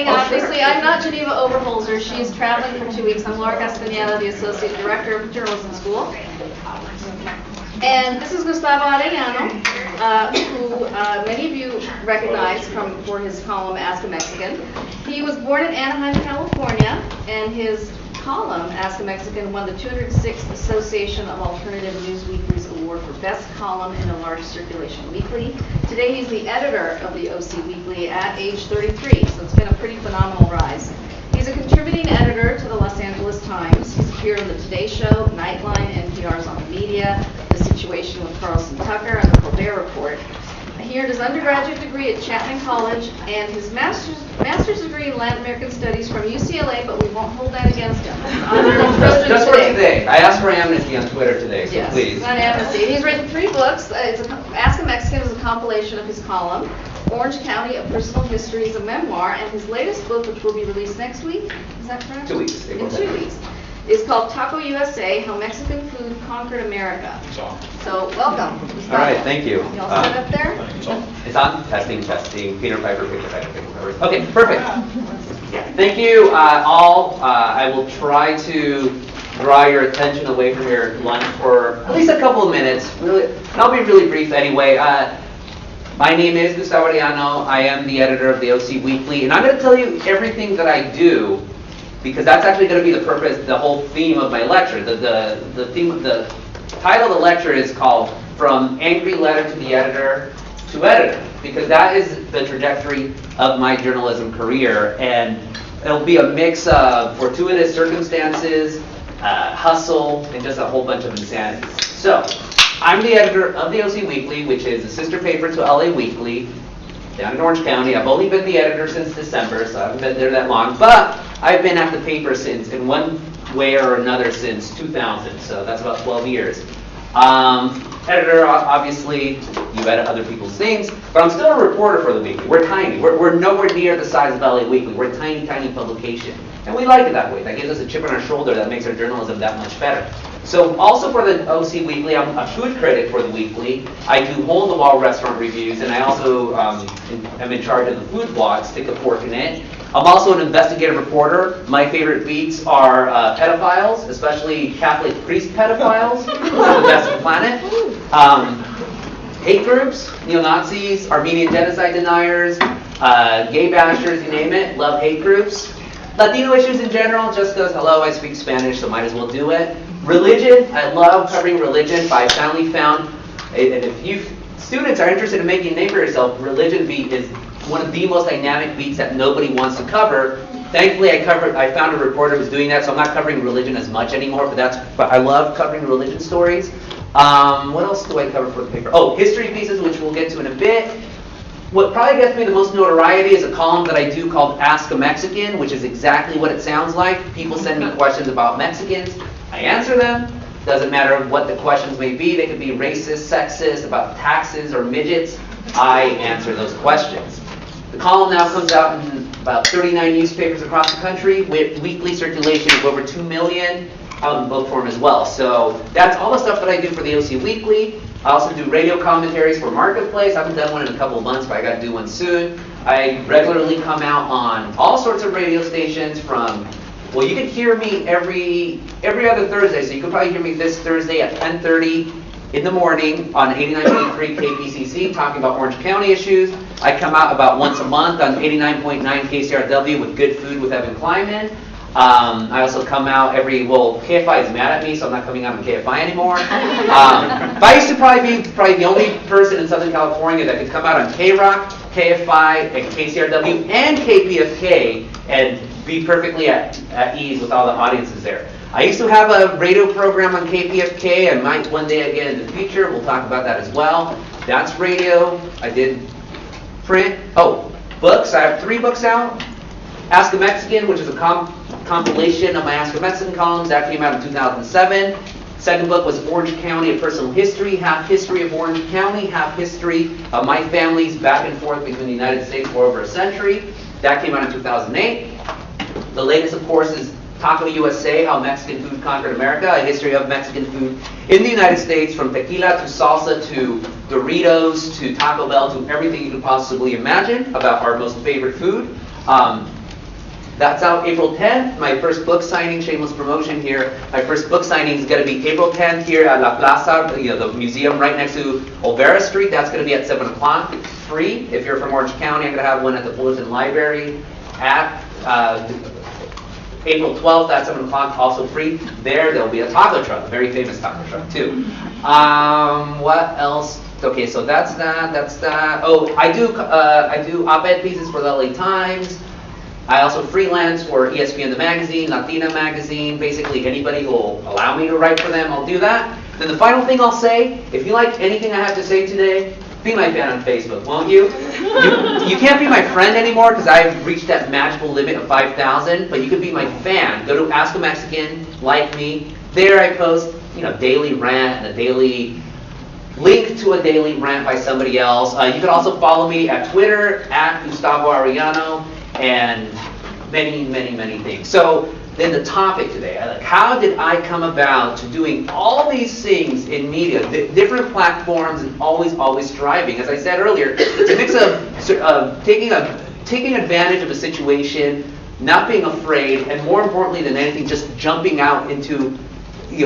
coming. And obviously, I'm not Geneva Overholser. She's traveling for 2 weeks. I'm Laura Castañeda, the Associate Director of Journalism School. And this is Gustavo Arellano, who many of you recognize for his column Ask a Mexican. He was born in Anaheim, California, and his column Ask a Mexican won the 206th Association of Alternative Newsmedia Award for Best Column in a Large Circulation Weekly. Today he's the editor of the OC Weekly at age 33, so it's been a pretty phenomenal rise. He's a contributing editor to the Los Angeles Times. He's appeared on the Today Show, Nightline, NPR's On the Media, The Situation with Carlson Tucker, and the Colbert Report. He earned his undergraduate degree at Chapman College and his master's degree in Latin American Studies from UCLA, but we won't hold that against him. Just for today. I asked for amnesty on Twitter today, so yes, please. Not amnesty. He's written 3 books. Ask a Mexican is a compilation of his column. Orange County, A Personal History is a memoir, and his latest book, which will be released next week, is that correct? 2 weeks. In 2 weeks. Is called Taco USA, How Mexican Food Conquered America. So, welcome. All right, thank you. You all set up there? It's on. Testing. Peter Piper, Peter Piper. Okay, perfect. Thank you all. I will try to draw your attention away from your lunch for at least a couple of minutes. Really, I'll be really brief anyway. My name is Gustavo Arellano. I am the editor of the OC Weekly, and I'm going to tell you everything that I do, because that's actually going to be the purpose, the whole theme of my lecture. The title of the lecture is called From Angry Letter to the Editor to Editor, because that is the trajectory of my journalism career, and it'll be a mix of fortuitous circumstances, hustle, and just a whole bunch of insanity. So, I'm the editor of the OC Weekly, which is a sister paper to LA Weekly, down in Orange County. I've only been the editor since December, so I haven't been there that long, but I've been at the paper since, in one way or another, since 2000, so that's about 12 years. Editor, obviously, you edit other people's things, but I'm still a reporter for the Weekly. We're tiny. We're nowhere near the size of LA Weekly. We're a tiny, tiny publication, and we like it that way. That gives us a chip on our shoulder that makes our journalism that much better. So also for the OC Weekly, I'm a food critic for the Weekly. I do hole-in-the-wall restaurant reviews, and I also am in charge of the food blog, Stick a Fork in It. I'm also an investigative reporter. My favorite beats are pedophiles, especially Catholic priest pedophiles. Those are the best on the planet. Hate groups, neo-Nazis, Armenian genocide deniers, gay bashers, you name it. Love hate groups. Latino issues in general, just because, hello, I speak Spanish, so might as well do it. Religion, I love covering religion, but I finally found, and if you students are interested in making a name for yourself, religion beat is one of the most dynamic beats that nobody wants to cover. Thankfully, I found a reporter who's doing that, so I'm not covering religion as much anymore, but I love covering religion stories. What else do I cover for the paper? Oh, history pieces, which we'll get to in a bit. What probably gets me the most notoriety is a column that I do called Ask a Mexican, which is exactly what it sounds like. People send me questions about Mexicans. I answer them. Doesn't matter what the questions may be. They could be racist, sexist, about taxes, or midgets. I answer those questions. The column now comes out in about 39 newspapers across the country with weekly circulation of over 2 million out in book form as well. So that's all the stuff that I do for the OC Weekly. I also do radio commentaries for Marketplace. I haven't done one in a couple of months, but I got to do one soon. I regularly come out on all sorts of radio stations from, well, you can hear me every other Thursday, so you could probably hear me this Thursday at 10:30 in the morning on 89.3 KPCC talking about Orange County issues. I come out about once a month on 89.9 KCRW with Good Food with Evan Kleiman. I also come out KFI is mad at me, so I'm not coming out on KFI anymore. But I used to probably be the only person in Southern California that could come out on K-Rock, KFI, and KCRW, and KPFK, and be perfectly at ease with all the audiences there. I used to have a radio program on KPFK. I might one day again in the future. We'll talk about that as well. That's radio. I did print. Oh, books. I have 3 books out. Ask a Mexican, which is a compilation of my Ask a Mexican columns. That came out in 2007. Second book was Orange County, A Personal History, half history of Orange County, half history of my family's back and forth between the United States for over a century. That came out in 2008. The latest, of course, is Taco USA, How Mexican Food Conquered America, a history of Mexican food in the United States, from tequila to salsa to Doritos to Taco Bell to everything you could possibly imagine about our most favorite food. That's out April 10th. My first book signing, shameless promotion here. My first book signing is going to be April 10th here at La Plaza, the museum right next to Olvera Street. That's going to be at 7 o'clock. Free. If you're from Orange County, I'm going to have one at the Fullerton Library at April 12th at 7 o'clock, also free. There'll be a taco truck, a very famous taco truck too. What else? Okay, so that's that. Oh, I do op-ed pieces for the LA Times. I also freelance for ESPN The Magazine, Latina Magazine. Basically, anybody who will allow me to write for them, I'll do that. Then the final thing I'll say, if you like anything I have to say today, be my fan on Facebook, won't you? You can't be my friend anymore because I've reached that magical limit of 5,000, but you can be my fan. Go to Ask a Mexican, like me. There I post, daily rant and a daily link to a daily rant by somebody else. You can also follow me at Twitter, at Gustavo Arellano, and many, many, many things. So then the topic today, how did I come about to doing all these things in media, different platforms, and always striving? As I said earlier, it's a mix of taking advantage of a situation, not being afraid, and more importantly than anything, just jumping out into,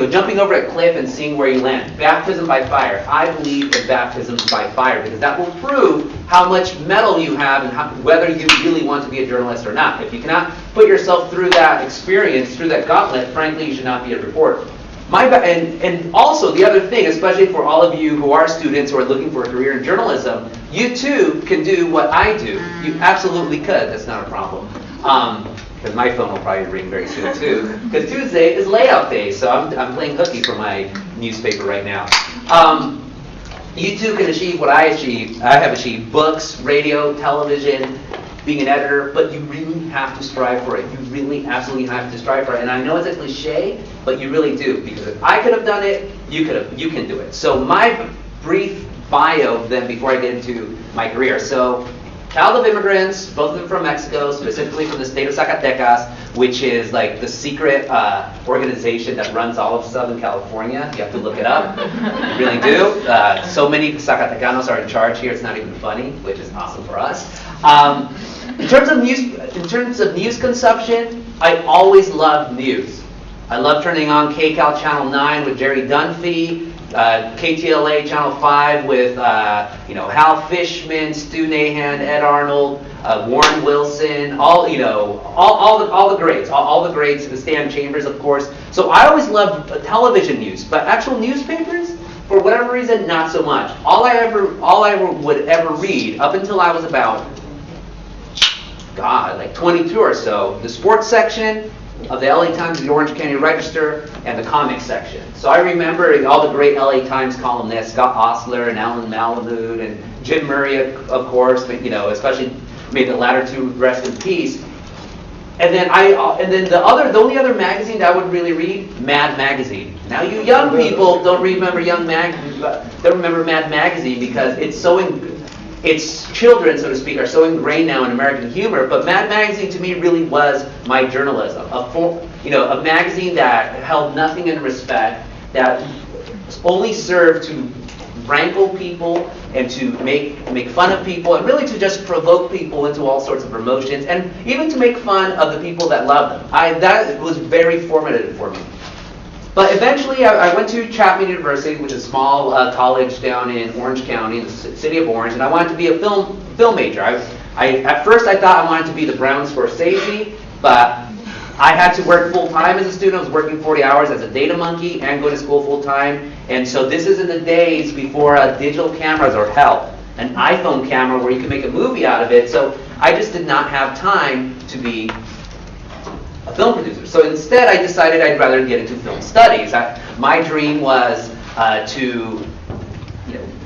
jumping over a cliff and seeing where you land. Baptism by fire. I believe in baptism by fire because that will prove how much mettle you have and whether you really want to be a journalist or not. If you cannot put yourself through that experience, through that gauntlet, frankly, you should not be a reporter. And also the other thing, especially for all of you who are students who are looking for a career in journalism, you too can do what I do. You absolutely could. That's not a problem. Because my phone will probably ring very soon too. Because Tuesday is layout day, so I'm playing hooky for my newspaper right now. You too can achieve what I achieved. I have achieved books, radio, television, being an editor, but you really have to strive for it. You really absolutely have to strive for it. And I know it's a cliche, but you really do. Because if I could have done it, you can do it. So my brief bio then before I get into my career. So child of immigrants, both of them from Mexico, specifically from the state of Zacatecas, which is like the secret organization that runs all of Southern California. You have to look it up. You really do. So many Zacatecanos are in charge here. It's not even funny, which is awesome for us. In terms of news consumption, I always loved news. I love turning on KCAL Channel 9 with Jerry Dunphy. KTLA Channel 5 with Hal Fishman, Stu Nahan, Ed Arnold, Warren Wilson, all the greats, Stan Chambers, of course. So I always loved television news, but actual newspapers, for whatever reason, not so much. All I would ever read up until I was about, like 22 or so, the sports section of the LA Times, the Orange County Register, and the comics section. So I remember all the great LA Times columnists, Scott Osler and Alan Malamud and Jim Murray, of course, but especially made the latter two rest in peace. And then the only other magazine that I would really read, Mad Magazine. Now you young people don't remember Mad Magazine because its children, so to speak, are so ingrained now in American humor, but Mad Magazine to me really was my journalism. A magazine that held nothing in respect, that only served to rankle people and to make fun of people and really to just provoke people into all sorts of emotions and even to make fun of the people that loved them. That was very formative for me. But eventually, I went to Chapman University, which is a small college down in Orange County, in the city of Orange, and I wanted to be a film major. At first, I thought I wanted to be the Brown Scorsese, but I had to work full-time as a student. I was working 40 hours as a data monkey and going to school full-time. And so this is in the days before digital cameras are hell. An iPhone camera where you can make a movie out of it. So I just did not have time to be a film producer. So instead, I decided I'd rather get into film studies. My dream was to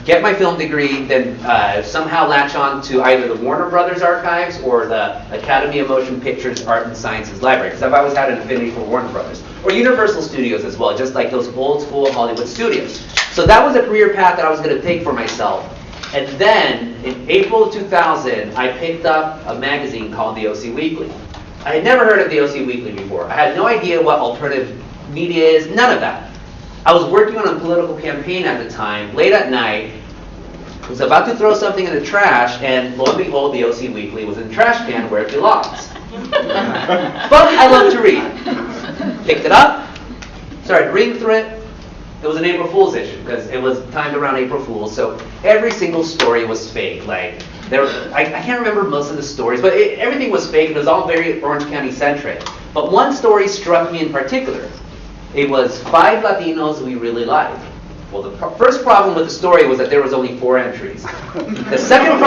get my film degree, then somehow latch on to either the Warner Brothers archives or the Academy of Motion Pictures Art and Sciences Library, because I've always had an affinity for Warner Brothers. Or Universal Studios as well, just like those old school Hollywood studios. So that was a career path that I was going to take for myself. And then, in April of 2000, I picked up a magazine called the OC Weekly. I had never heard of the OC Weekly before. I had no idea what alternative media is, none of that. I was working on a political campaign at the time, late at night, was about to throw something in the trash, and lo and behold, the OC Weekly was in the trash can where it belongs. But I love to read. Picked it up, started reading through it. It was an April Fool's issue because it was timed around April Fool's, so every single story was fake. Like I can't remember most of the stories, but everything was fake. It was all very Orange County centric. But one story struck me in particular. It was 5 Latinos we really liked. Well, the first problem with the story was that there was only 4 entries. The second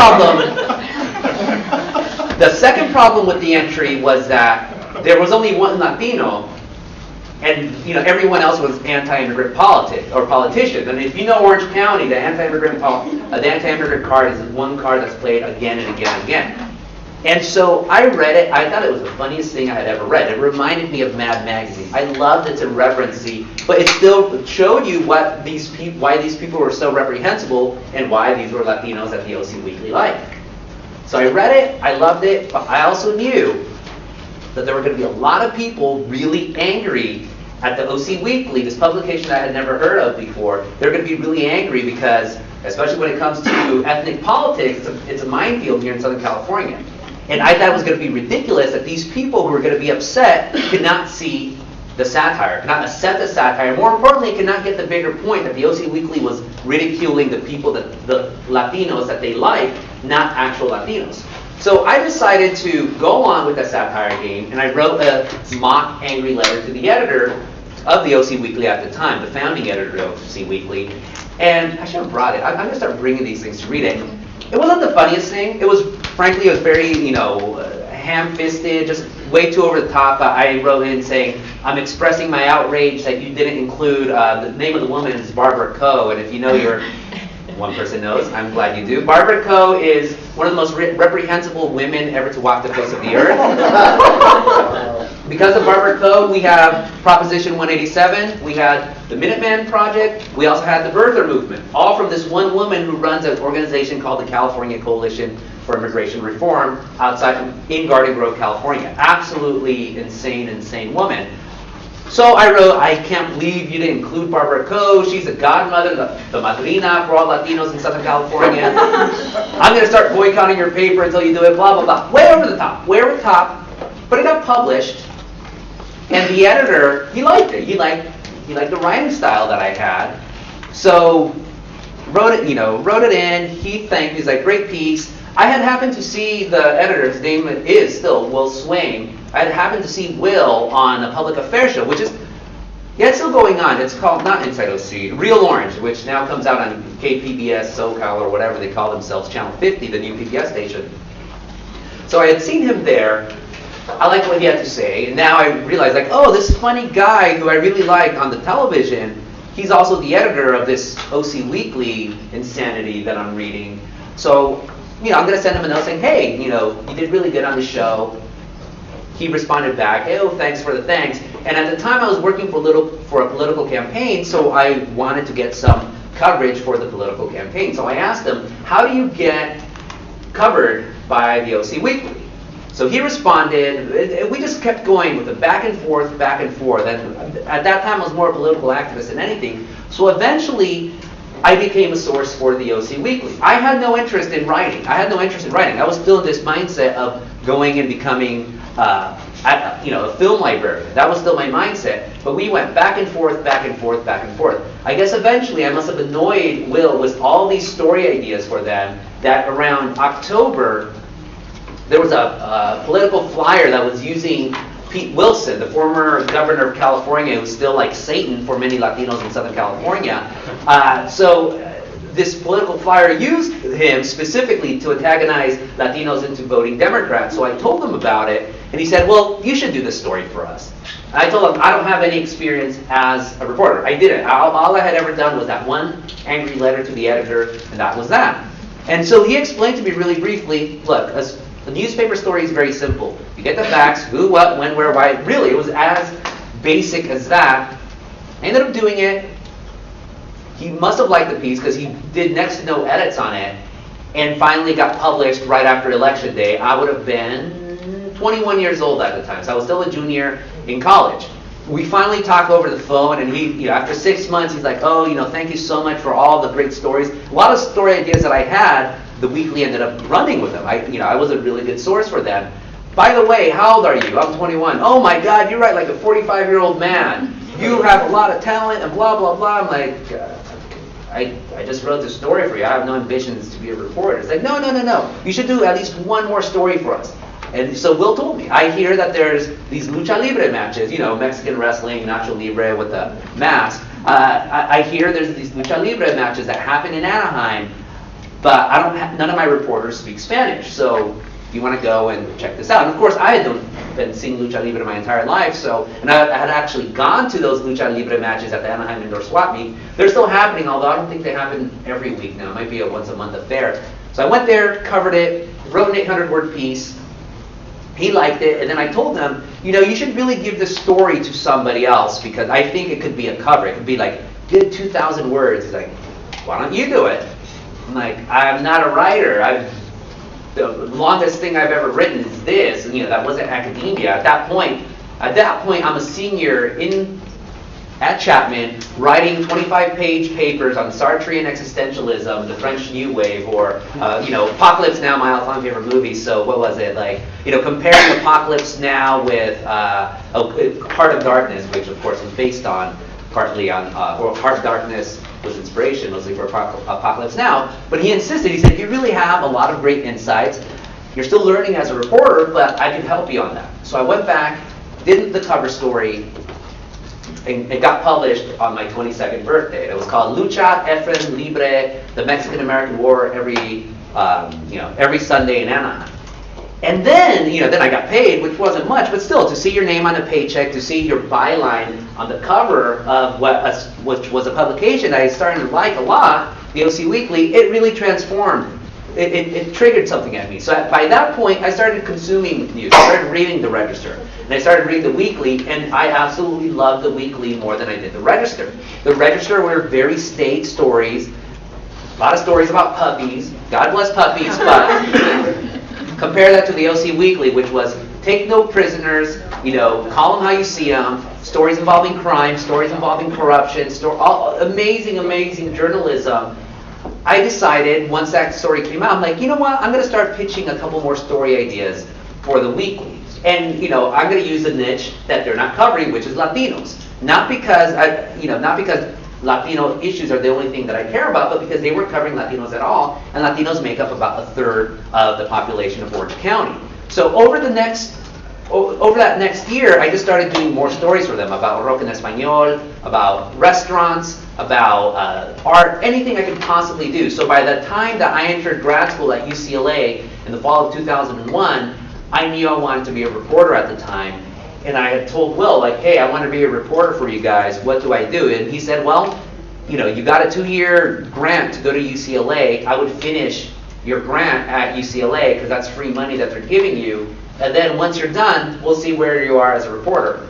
problem with the entry was that there was only 1 Latino, and everyone else was anti-immigrant politicians. And if you know Orange County, the anti-immigrant card is one card that's played again and again and again. And so I read it. I thought it was the funniest thing I had ever read. It reminded me of Mad Magazine. I loved its irreverency, but it still showed you why these people were so reprehensible and why these were Latinos that the OC Weekly liked. So I read it. I loved it, but I also knew that there were going to be a lot of people really angry at the OC Weekly, this publication I had never heard of before. They're going to be really angry because, especially when it comes to ethnic politics, it's a minefield here in Southern California. And I thought it was going to be ridiculous that these people who were going to be upset could not see the satire, could not accept the satire. More importantly, could not get the bigger point that the OC Weekly was ridiculing the people, the Latinos that they like, not actual Latinos. So I decided to go on with the satire game, and I wrote a mock angry letter to the editor of the OC Weekly at the time, the founding editor of OC Weekly. And I should have brought it. I'm going to start bringing these things to read it. It wasn't the funniest thing. It was, frankly, it was very, ham-fisted, just way too over the top. I wrote in saying, I'm expressing my outrage that you didn't include, the name of the woman is Barbara Coe, and if you know one person knows, I'm glad you do. Barbara Coe is one of the most reprehensible women ever to walk the face of the earth. Because of Barbara Coe, we have Proposition 187, we had the Minuteman Project, we also had the birther movement, all from this one woman who runs an organization called the California Coalition for Immigration Reform in Garden Grove, California. Absolutely insane woman. So I wrote, I can't believe you didn't include Barbara Coe. She's a godmother, the madrina for all Latinos in Southern California. I'm going to start boycotting your paper until you do it, blah, blah, blah. Way over the top. But it got published, and the editor, he liked it. He liked the writing style that I had. So wrote it in. He thanked me. He's like, great piece. I had happened to see the editor, his name is still Will Swain. I had happened to see Will on a public affairs show, which is, it's still going on. It's called, not Inside OC, Real Orange, which now comes out on KPBS, SoCal, or whatever they call themselves, Channel 50, the new PBS station. So I had seen him there. I liked what he had to say, and now I realized, this funny guy who I really liked on the television, he's also the editor of this OC Weekly insanity that I'm reading. So, I'm going to send him a note saying, hey, you did really good on the show. He responded back, hey, thanks for the thanks. And at the time, I was working for a political campaign, so I wanted to get some coverage for the political campaign. So I asked him, how do you get covered by the OC Weekly? So he responded. We just kept going with the back and forth. And at that time, I was more a political activist than anything. So eventually, I became a source for the OC Weekly. I had no interest in writing. I was still in this mindset of going and becoming a film librarian. That was still my mindset. But we went back and forth. I guess eventually I must have annoyed Will with all these story ideas for them that around October, there was a political flyer that was using Pete Wilson, the former governor of California, who's still like Satan for many Latinos in Southern California. So this political flyer used him specifically to antagonize Latinos into voting Democrat. So I told him about it, and he said, well, you should do this story for us. And I told him, I don't have any experience as a reporter. I didn't. All I had ever done was that one angry letter to the editor, and that was that. And so he explained to me really briefly, look, the newspaper story is very simple. You get the facts, who, what, when, where, why. Really, it was as basic as that. I ended up doing it. He must have liked the piece because he did next to no edits on it, and finally got published right after Election Day. I would have been 21 years old at the time, so I was still a junior in college. We finally talked over the phone, and he, after 6 months, he's like, thank you so much for all the great stories. A lot of story ideas that I had, the Weekly ended up running with them. I was a really good source for them. By the way, how old are you? I'm 21. Oh my God, you write like a 45-year-old man. You have a lot of talent and blah, blah, blah. I'm like, I just wrote this story for you. I have no ambitions to be a reporter. It's like, no. You should do at least one more story for us. And so Will told me, I hear that there's these Lucha Libre matches, Mexican wrestling, Nacho Libre with the mask. I hear there's these Lucha Libre matches that happen in Anaheim, but none of my reporters speak Spanish. So you want to go and check this out. And of course, I had been seeing Lucha Libre my entire life, and I had actually gone to those Lucha Libre matches at the Anaheim Indoor Swap Meet. They're still happening, although I don't think they happen every week now. It might be a once-a-month affair. So I went there, covered it, wrote an 800-word piece. He liked it, and then I told him, you should really give this story to somebody else because I think it could be a cover. It could be like, did 2,000 words. He's like, why don't you do it? I'm like, I'm not a writer. The longest thing I've ever written is this, and that wasn't academia. At that point, I'm a senior at Chapman, writing 25-page papers on Sartrean existentialism, the French New Wave, or Apocalypse Now, my all-time favorite movie. So what was it like? Comparing Apocalypse Now with Heart of Darkness, which of course was based on partly on, or Heart of Darkness was inspiration mostly for Apocalypse Now. But he insisted. He said, "You really have a lot of great insights. You're still learning as a reporter, but I can help you on that." So I went back, did the cover story. And it got published on my 22nd birthday. It was called Lucha Libre, the Mexican-American War every Sunday in Anaheim. And then, then I got paid, which wasn't much, but still, to see your name on a paycheck, to see your byline on the cover of which was a publication I started to like a lot, the OC Weekly, it really transformed. It triggered something at me. So by that point, I started consuming news. I started reading the Register. And I started reading the Weekly, and I absolutely loved the Weekly more than I did the Register. The Register were very staid stories, a lot of stories about puppies. God bless puppies, but compare that to the OC Weekly, which was take no prisoners, call them how you see them, stories involving crime, stories involving corruption, amazing, amazing journalism. I decided, once that story came out, I'm like, you know what? I'm going to start pitching a couple more story ideas for the Weekly. And, I'm going to use a niche that they're not covering, which is Latinos. Not because Latino issues are the only thing that I care about, but because they weren't covering Latinos at all, and Latinos make up about a third of the population of Orange County. So over that next year, I just started doing more stories for them about rock en español, about restaurants, about art, anything I could possibly do. So by the time that I entered grad school at UCLA in the fall of 2001, I knew I wanted to be a reporter at the time. And I had told Will, like, hey, I want to be a reporter for you guys. What do I do? And he said, well, you got a 2-year grant to go to UCLA. I would finish your grant at UCLA because that's free money that they're giving you. And then once you're done, we'll see where you are as a reporter.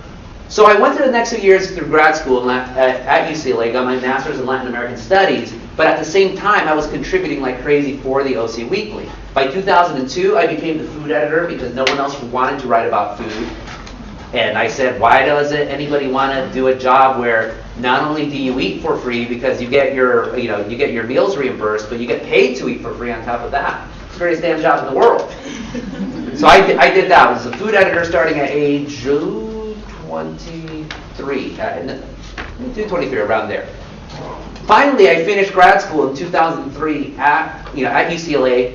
So I went through the next 2 years through grad school at UCLA, got my master's in Latin American Studies, but at the same time I was contributing like crazy for the OC Weekly. By 2002, I became the food editor because no one else wanted to write about food. And I said, why doesn't anybody want to do a job where not only do you eat for free because you get your meals reimbursed, but you get paid to eat for free on top of that? It's the greatest damn job in the world. So I did that. I was a food editor starting at age 23, 23 around there. Finally, I finished grad school in 2003 at UCLA.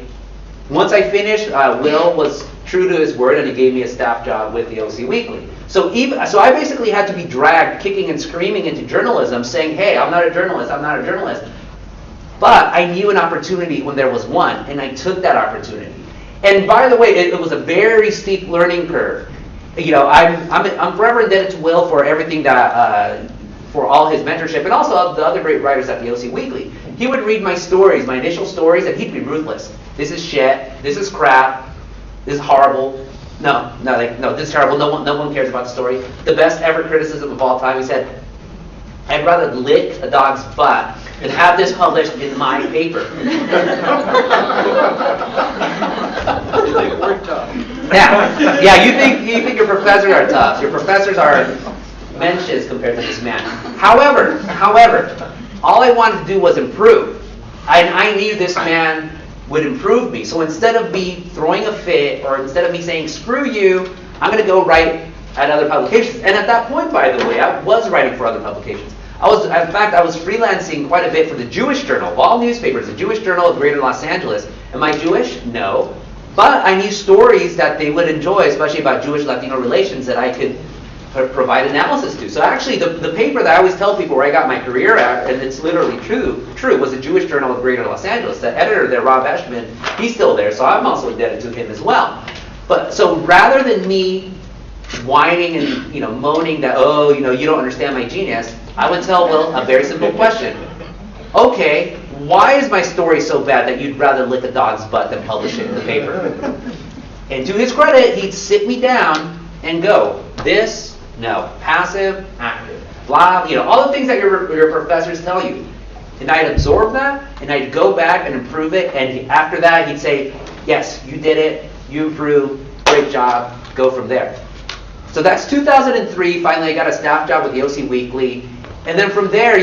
Once I finished, Will was true to his word, and he gave me a staff job with the OC Weekly. So I basically had to be dragged, kicking and screaming, into journalism, saying, "Hey, I'm not a journalist. I'm not a journalist." But I knew an opportunity when there was one, and I took that opportunity. And by the way, it was a very steep learning curve. I'm forever indebted to Will for everything that, for all his mentorship, and also the other great writers at the OC Weekly. He would read my stories, my initial stories, and he'd be ruthless. This is shit. This is crap. This is horrible. No, this is terrible. No one cares about the story. The best ever criticism of all time. He said, "I'd rather lick a dog's butt than have this published in my paper." Yeah. You think your professors are tough. Your professors are mensches compared to this man. However, all I wanted to do was improve. I knew this man would improve me. So instead of me throwing a fit, or instead of me saying, screw you, I'm going to go write at other publications. And at that point, by the way, I was writing for other publications. In fact, I was freelancing quite a bit for the Jewish Journal, of all newspapers, the Jewish Journal of Greater Los Angeles. Am I Jewish? No. But I knew stories that they would enjoy, especially about Jewish-Latino relations, that I could provide analysis to. So actually, the paper that I always tell people where I got my career at, and it's literally true, was the Jewish Journal of Greater Los Angeles. The editor there, Rob Eschman, he's still there, so I'm also indebted to him as well. But so rather than me whining and moaning that, oh, you don't understand my genius, I would tell Will a very simple question. Okay, why is my story so bad that you'd rather lick a dog's butt than publish it in the paper? And to his credit, he'd sit me down and go, this, no, passive, active, blah, all the things that your professors tell you. And I'd absorb that, and I'd go back and improve it, and after that, he'd say, yes, you did it, you improved, great job, go from there. So that's 2003. Finally, I got a staff job with the OC Weekly. And then from there,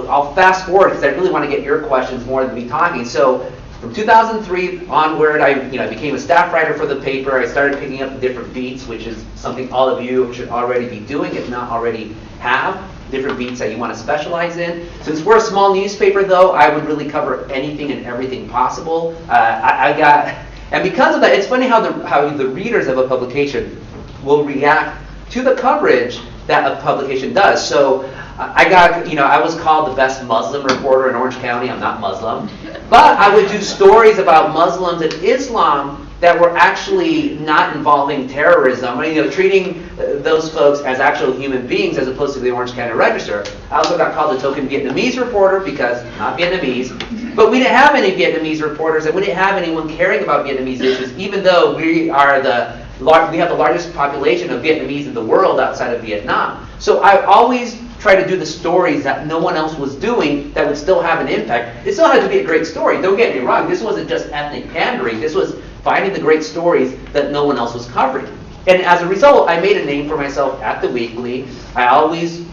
I'll fast forward because I really want to get your questions more than me talking. So from 2003 onward, I became a staff writer for the paper. I started picking up the different beats, which is something all of you should already be doing, if not already have, different beats that you want to specialize in. Since we're a small newspaper, though, I would really cover anything and everything possible. And because of that, it's funny how the readers of a publication will react to the coverage that a publication does. So I was called the best Muslim reporter in Orange County. I'm not Muslim. But I would do stories about Muslims and Islam that were actually not involving terrorism, treating those folks as actual human beings as opposed to the Orange County Register. I also got called the token Vietnamese reporter because not Vietnamese, but we didn't have any Vietnamese reporters and we didn't have anyone caring about Vietnamese issues, even though we have the largest population of Vietnamese in the world outside of Vietnam. So I always try to do the stories that no one else was doing that would still have an impact. It still had to be a great story. Don't get me wrong. This wasn't just ethnic pandering. This was finding the great stories that no one else was covering. And as a result, I made a name for myself at the Weekly. I always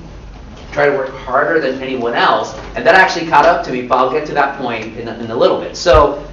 try to work harder than anyone else, and that actually caught up to me, but I'll get to that point in a little bit. So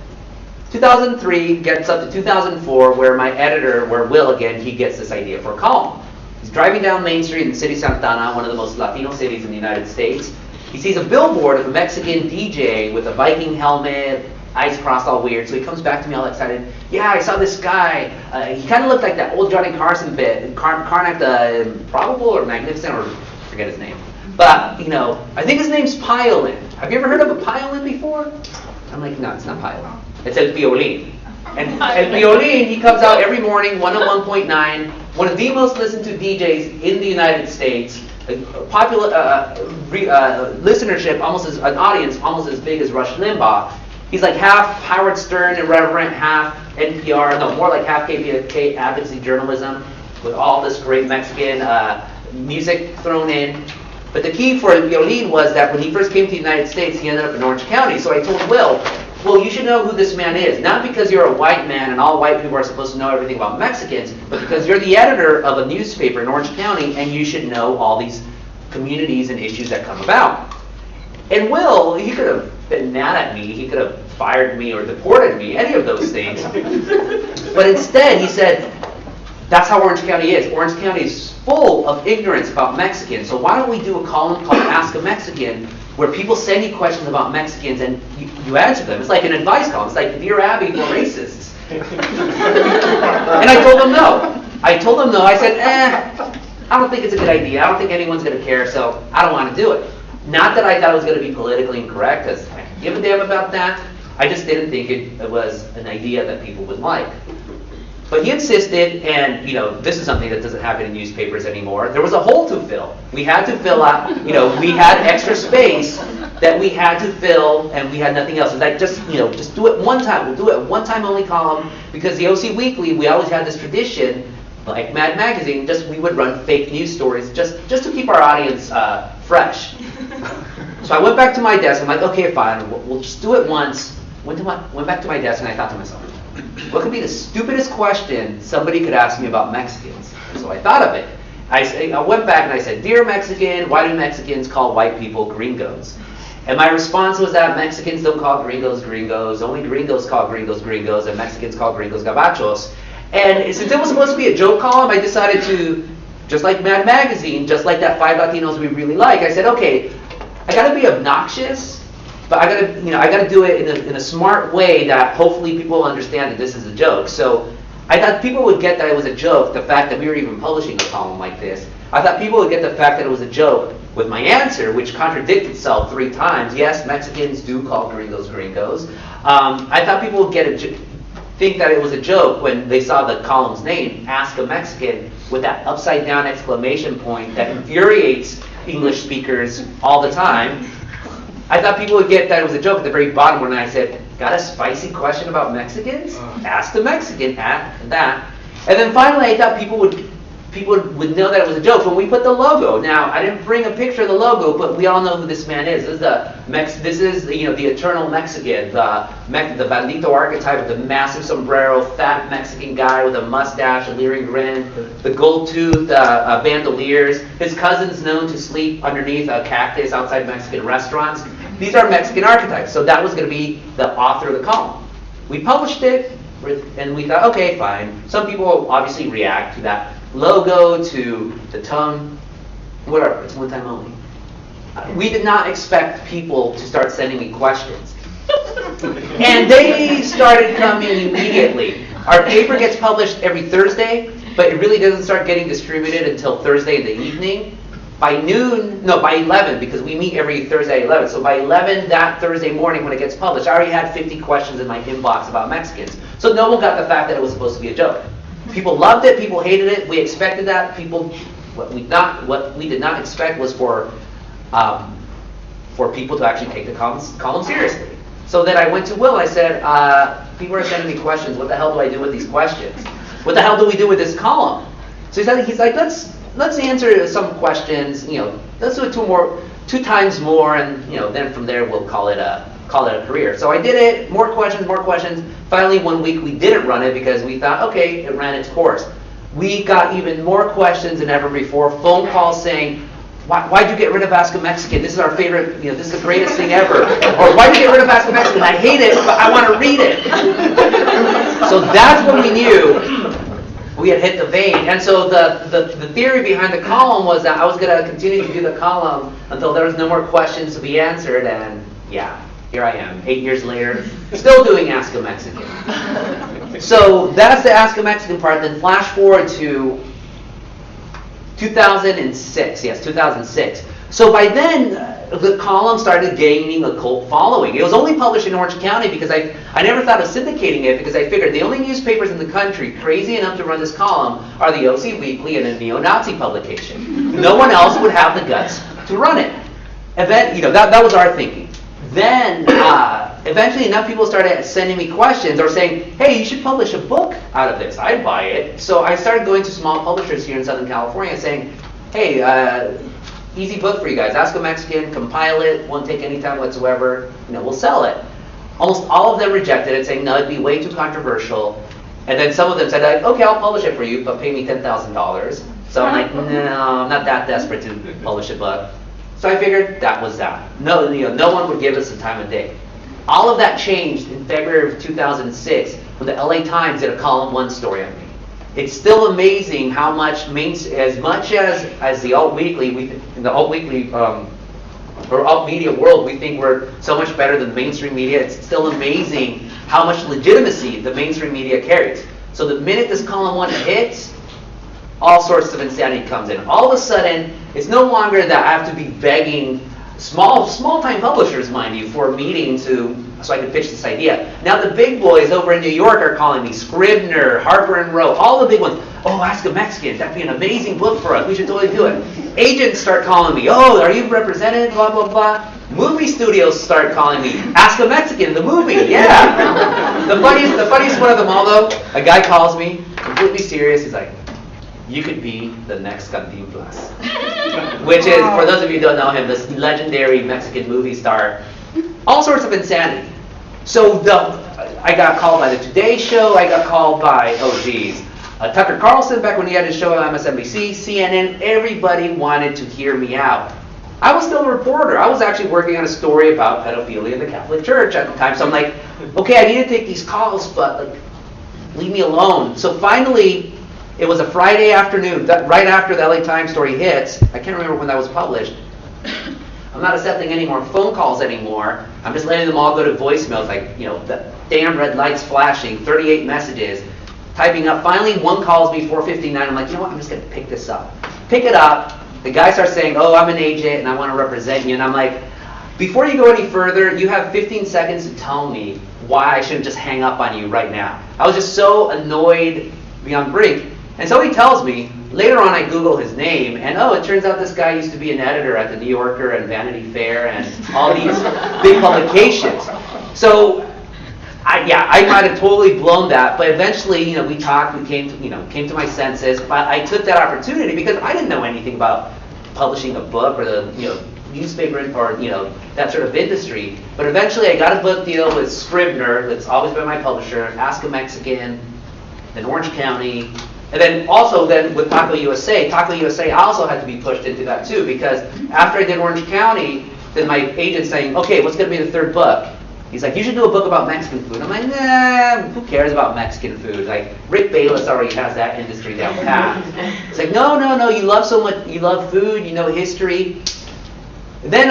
2003 gets up to 2004, where my editor, Will again, he gets this idea for a column. He's driving down Main Street in the city of Santa Ana, one of the most Latino cities in the United States. He sees a billboard of a Mexican DJ with a Viking helmet, eyes crossed all weird. So he comes back to me all excited. Yeah, I saw this guy. He kind of looked like that old Johnny Carson bit, Carnac the Improbable or Magnificent, or I forget his name. But, I think his name's Piolin. Have you ever heard of a Piolin before? I'm like, no, it's not Piolin. It says Violin. And Violin, he comes out every morning, 101.9, one of the most listened to DJs in the United States, popular listenership, an audience almost as big as Rush Limbaugh. He's like half Howard Stern, irreverent, half NPR, no, more like half KPFK advocacy journalism, with all this great Mexican music thrown in. But the key for Violin was that when he first came to the United States, he ended up in Orange County. So I told Will, you should know who this man is. Not because you're a white man and all white people are supposed to know everything about Mexicans, but because you're the editor of a newspaper in Orange County and you should know all these communities and issues that come about. And Will, he could have been mad at me, he could have fired me or deported me, any of those things. But instead, he said, that's how Orange County is. Orange County is full of ignorance about Mexicans. So why don't we do a column called Ask a Mexican, where people send you questions about Mexicans and you answer them. It's like an advice column. It's like Dear Abby for racists. And I told them no. I said, I don't think it's a good idea. I don't think anyone's going to care, so I don't want to do it. Not that I thought it was going to be politically incorrect, because I could give a damn about that. I just didn't think it was an idea that people would like. But he insisted, and this is something that doesn't happen in newspapers anymore. There was a hole to fill. We had to fill out, we had extra space that we had to fill, and we had nothing else. It's like, just do it one time. We'll do it one time only column, because the OC Weekly, we always had this tradition, like Mad Magazine, we would run fake news stories just to keep our audience fresh. So I went back to my desk. I'm like, okay, fine, we'll just do it once. Went back to my desk, and I thought to myself, what could be the stupidest question somebody could ask me about Mexicans? So I thought of it. I went back and I said, Dear Mexican, why do Mexicans call white people gringos? And my response was that Mexicans don't call gringos gringos, only gringos call gringos gringos, and Mexicans call gringos gabachos. And since it was supposed to be a joke column, I decided to, just like Mad Magazine, just like that 5 Latinos we really like, I said, okay, I gotta be obnoxious, but I gotta do it in a smart way that hopefully people will understand that this is a joke. So I thought people would get that it was a joke, the fact that we were even publishing a column like this. I thought people would get the fact that it was a joke with my answer, which contradicted itself 3 times. Yes, Mexicans do call gringos gringos. I thought people would think that it was a joke when they saw the column's name, Ask a Mexican, with that upside down exclamation point that infuriates English speakers all the time. I thought people would get that it was a joke at the very bottom when I said, got a spicy question about Mexicans? Ask the Mexican at that. And then finally I thought people would know that it was a joke when we put the logo. Now, I didn't bring a picture of the logo, but we all know who this man is. This is the eternal Mexican, the bandito archetype of the massive sombrero, fat Mexican guy with a mustache, a leering grin, the gold-toothed bandoliers. His cousin's known to sleep underneath a cactus outside Mexican restaurants. These are Mexican archetypes, so that was going to be the author of the column. We published it, and we thought, okay, fine. Some people obviously react to that logo, to the tongue, whatever, it's one time only. We did not expect people to start sending me questions. And they started coming immediately. Our paper gets published every Thursday, but it really doesn't start getting distributed until Thursday in the evening. By 11, because we meet every Thursday at 11. So by 11 that Thursday morning when it gets published, I already had 50 questions in my inbox about Mexicans. So no one got the fact that it was supposed to be a joke. People loved it, people hated it, we expected that. What we did not expect was for people to actually take the column seriously. So then I went to Will, I said, people are sending me questions, what the hell do I do with these questions? What the hell do we do with this column? So he's like, let's answer some questions, let's do it 2 times more, and then from there we'll call it a career. So I did it, more questions. Finally, one week we didn't run it because we thought, okay, it ran its course. We got even more questions than ever before. Phone calls saying, why'd you get rid of Ask a Mexican? This is our favorite, this is the greatest thing ever. Or why'd you get rid of Ask a Mexican? I hate it, but I want to read it. So that's when we knew we had hit the vein. And so the theory behind the column was that I was going to continue to do the column until there was no more questions to be answered, and yeah. Here I am, 8 years later, still doing Ask a Mexican. So that's the Ask a Mexican part. Then flash forward to 2006. Yes, 2006. So by then, the column started gaining a cult following. It was only published in Orange County because I never thought of syndicating it because I figured the only newspapers in the country crazy enough to run this column are the OC Weekly and a neo-Nazi publication. No one else would have the guts to run it. And then, that was our thinking. Then, eventually enough people started sending me questions or saying, hey, you should publish a book out of this. I'd buy it. So I started going to small publishers here in Southern California saying, hey, easy book for you guys. Ask a Mexican, compile it, won't take any time whatsoever. We'll sell it. Almost all of them rejected it, saying, no, it'd be way too controversial. And then some of them said, okay, I'll publish it for you, but pay me $10,000. So I'm like, no, I'm not that desperate to publish a book. So I figured that was that. No one would give us the time of day. All of that changed in February of 2006 when the LA Times did a column 1 story on me. It's still amazing how much, as much as the alt weekly, in the alt weekly or alt media world, we think we're so much better than the mainstream media. It's still amazing how much legitimacy the mainstream media carries. So the minute this column 1 hits, all sorts of insanity comes in. All of a sudden, it's no longer that I have to be begging small-time publishers, mind you, for a meeting so I can pitch this idea. Now the big boys over in New York are calling me, Scribner, Harper & Row, all the big ones. Oh, Ask a Mexican, that'd be an amazing book for us. We should totally do it. Agents start calling me. Oh, are you represented? Blah, blah, blah. Movie studios start calling me. Ask a Mexican, the movie, yeah. The funniest one of them all, though, a guy calls me, completely serious. He's like, you could be the next Cantinflas. Which is, for those of you who don't know him, this legendary Mexican movie star. All sorts of insanity. So I got called by the Today Show. I got called by, Tucker Carlson back when he had his show on MSNBC, CNN. Everybody wanted to hear me out. I was still a reporter. I was actually working on a story about pedophilia in the Catholic Church at the time. So I'm like, okay, I need to take these calls, but like, leave me alone. So finally, it was a Friday afternoon, right after the LA Times story hits. I can't remember when that was published. I'm not accepting any more phone calls anymore. I'm just letting them all go to voicemails, like, the damn red lights flashing, 38 messages, typing up. Finally, one calls me, 4:59. I'm like, you know what? I'm just going to pick this up. Pick it up. The guy starts saying, oh, I'm an agent and I want to represent you. And I'm like, before you go any further, you have 15 seconds to tell me why I shouldn't just hang up on you right now. I was just so annoyed beyond brink. And so he tells me, later on I Google his name, and it turns out this guy used to be an editor at the New Yorker and Vanity Fair and all these big publications. So, I might have totally blown that, but eventually, we talked, we came to my senses, but I took that opportunity because I didn't know anything about publishing a book or the, newspaper or, that sort of industry. But eventually I got a book deal with Scribner, that's always been my publisher, Ask a Mexican, then Orange County, and then also with Taco USA. Taco USA also had to be pushed into that too, because after I did Orange County, then my agent's saying, okay, what's going to be the third book? He's like, you should do a book about Mexican food. I'm like, nah, who cares about Mexican food? Like, Rick Bayless already has that industry down pat. It's like, no, you love so much, you love food, you know history. Then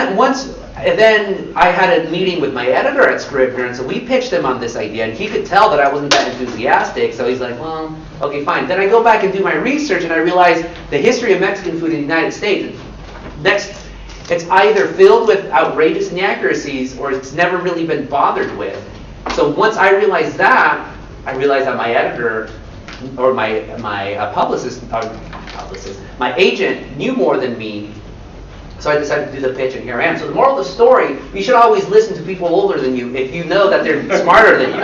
I had a meeting with my editor at Scribner, and so we pitched him on this idea, and he could tell that I wasn't that enthusiastic, so he's like, well, okay, fine. Then I go back and do my research, and I realize the history of Mexican food in the United States, it's either filled with outrageous inaccuracies or it's never really been bothered with. So once I realized that, my editor or my publicist, my agent knew more than me. So I decided to do the pitch, and here I am. So the moral of the story, you should always listen to people older than you if you know that they're smarter than you.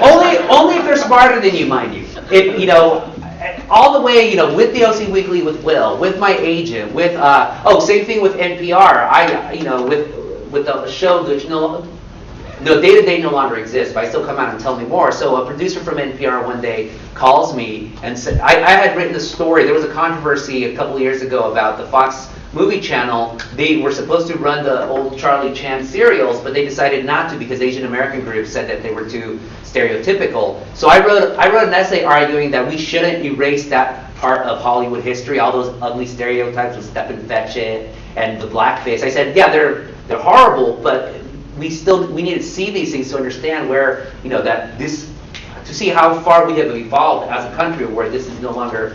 Only if they're smarter than you, mind you. All the way, with the OC Weekly, with Will, with my agent, with same thing with NPR. With the show, which day-to-day no longer exists, but I still come out and tell me more. So a producer from NPR one day calls me and said, I had written a story. There was a controversy a couple of years ago about the Fox movie channel. They were supposed to run the old Charlie Chan serials, but they decided not to because Asian American groups said that they were too stereotypical. So I wrote an essay arguing that we shouldn't erase that part of Hollywood history, all those ugly stereotypes with Stepin Fetchit and the blackface. I said, yeah, they're horrible, but we need to see these things to understand where, to see how far we have evolved as a country where this is no longer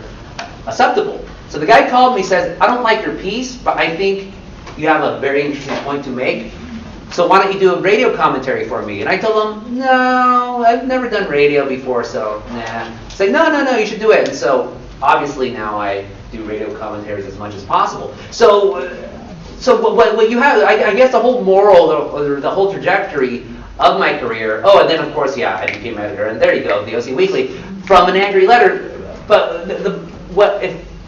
acceptable. So the guy called me, says, I don't like your piece, but I think you have a very interesting point to make. So why don't you do a radio commentary for me? And I told him, no, I've never done radio before, so nah. He's like, no, you should do it. And so obviously now I do radio commentaries as much as possible. So what you have, I guess the whole moral or the whole trajectory of my career, and then of course, I became editor, and there you go, the OC Weekly, from an angry letter. But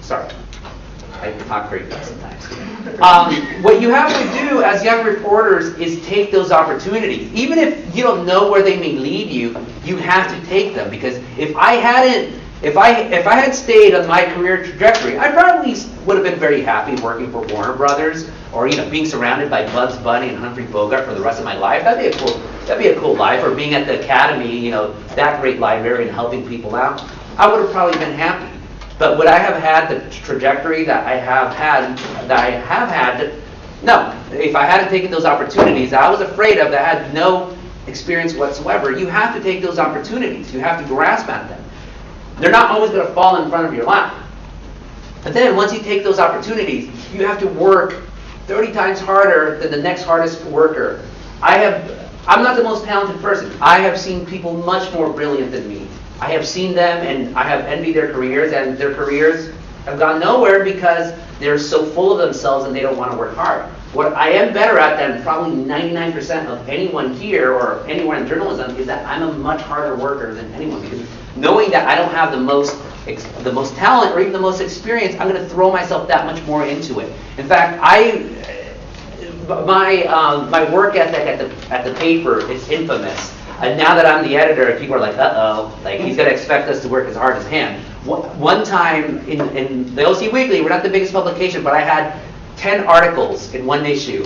sorry, I talk very fast sometimes. What you have to do as young reporters is take those opportunities. Even if you don't know where they may lead you, you have to take them. Because if I had stayed on my career trajectory, I probably would have been very happy working for Warner Brothers or being surrounded by Bugs Bunny and Humphrey Bogart for the rest of my life. That'd be a cool life. Or being at the Academy, that great library and helping people out. I would have probably been happy. But would I have had the trajectory that I have had? No. If I hadn't taken those opportunities I was afraid of, that had no experience whatsoever, you have to take those opportunities. You have to grasp at them. They're not always going to fall in front of your lap. But then once you take those opportunities, you have to work 30 times harder than the next hardest worker. I'm not the most talented person. I have seen people much more brilliant than me. I have seen them and I have envied their careers, and their careers have gone nowhere because they're so full of themselves and they don't want to work hard. What I am better at than probably 99% of anyone here or anywhere in journalism is that I'm a much harder worker than anyone, because knowing that I don't have the most talent or even the most experience, I'm going to throw myself that much more into it. In fact, my work ethic at the paper is infamous. And now that I'm the editor, people are like, like he's going to expect us to work as hard as him. One time in the OC Weekly, we're not the biggest publication, but I had 10 articles in one issue.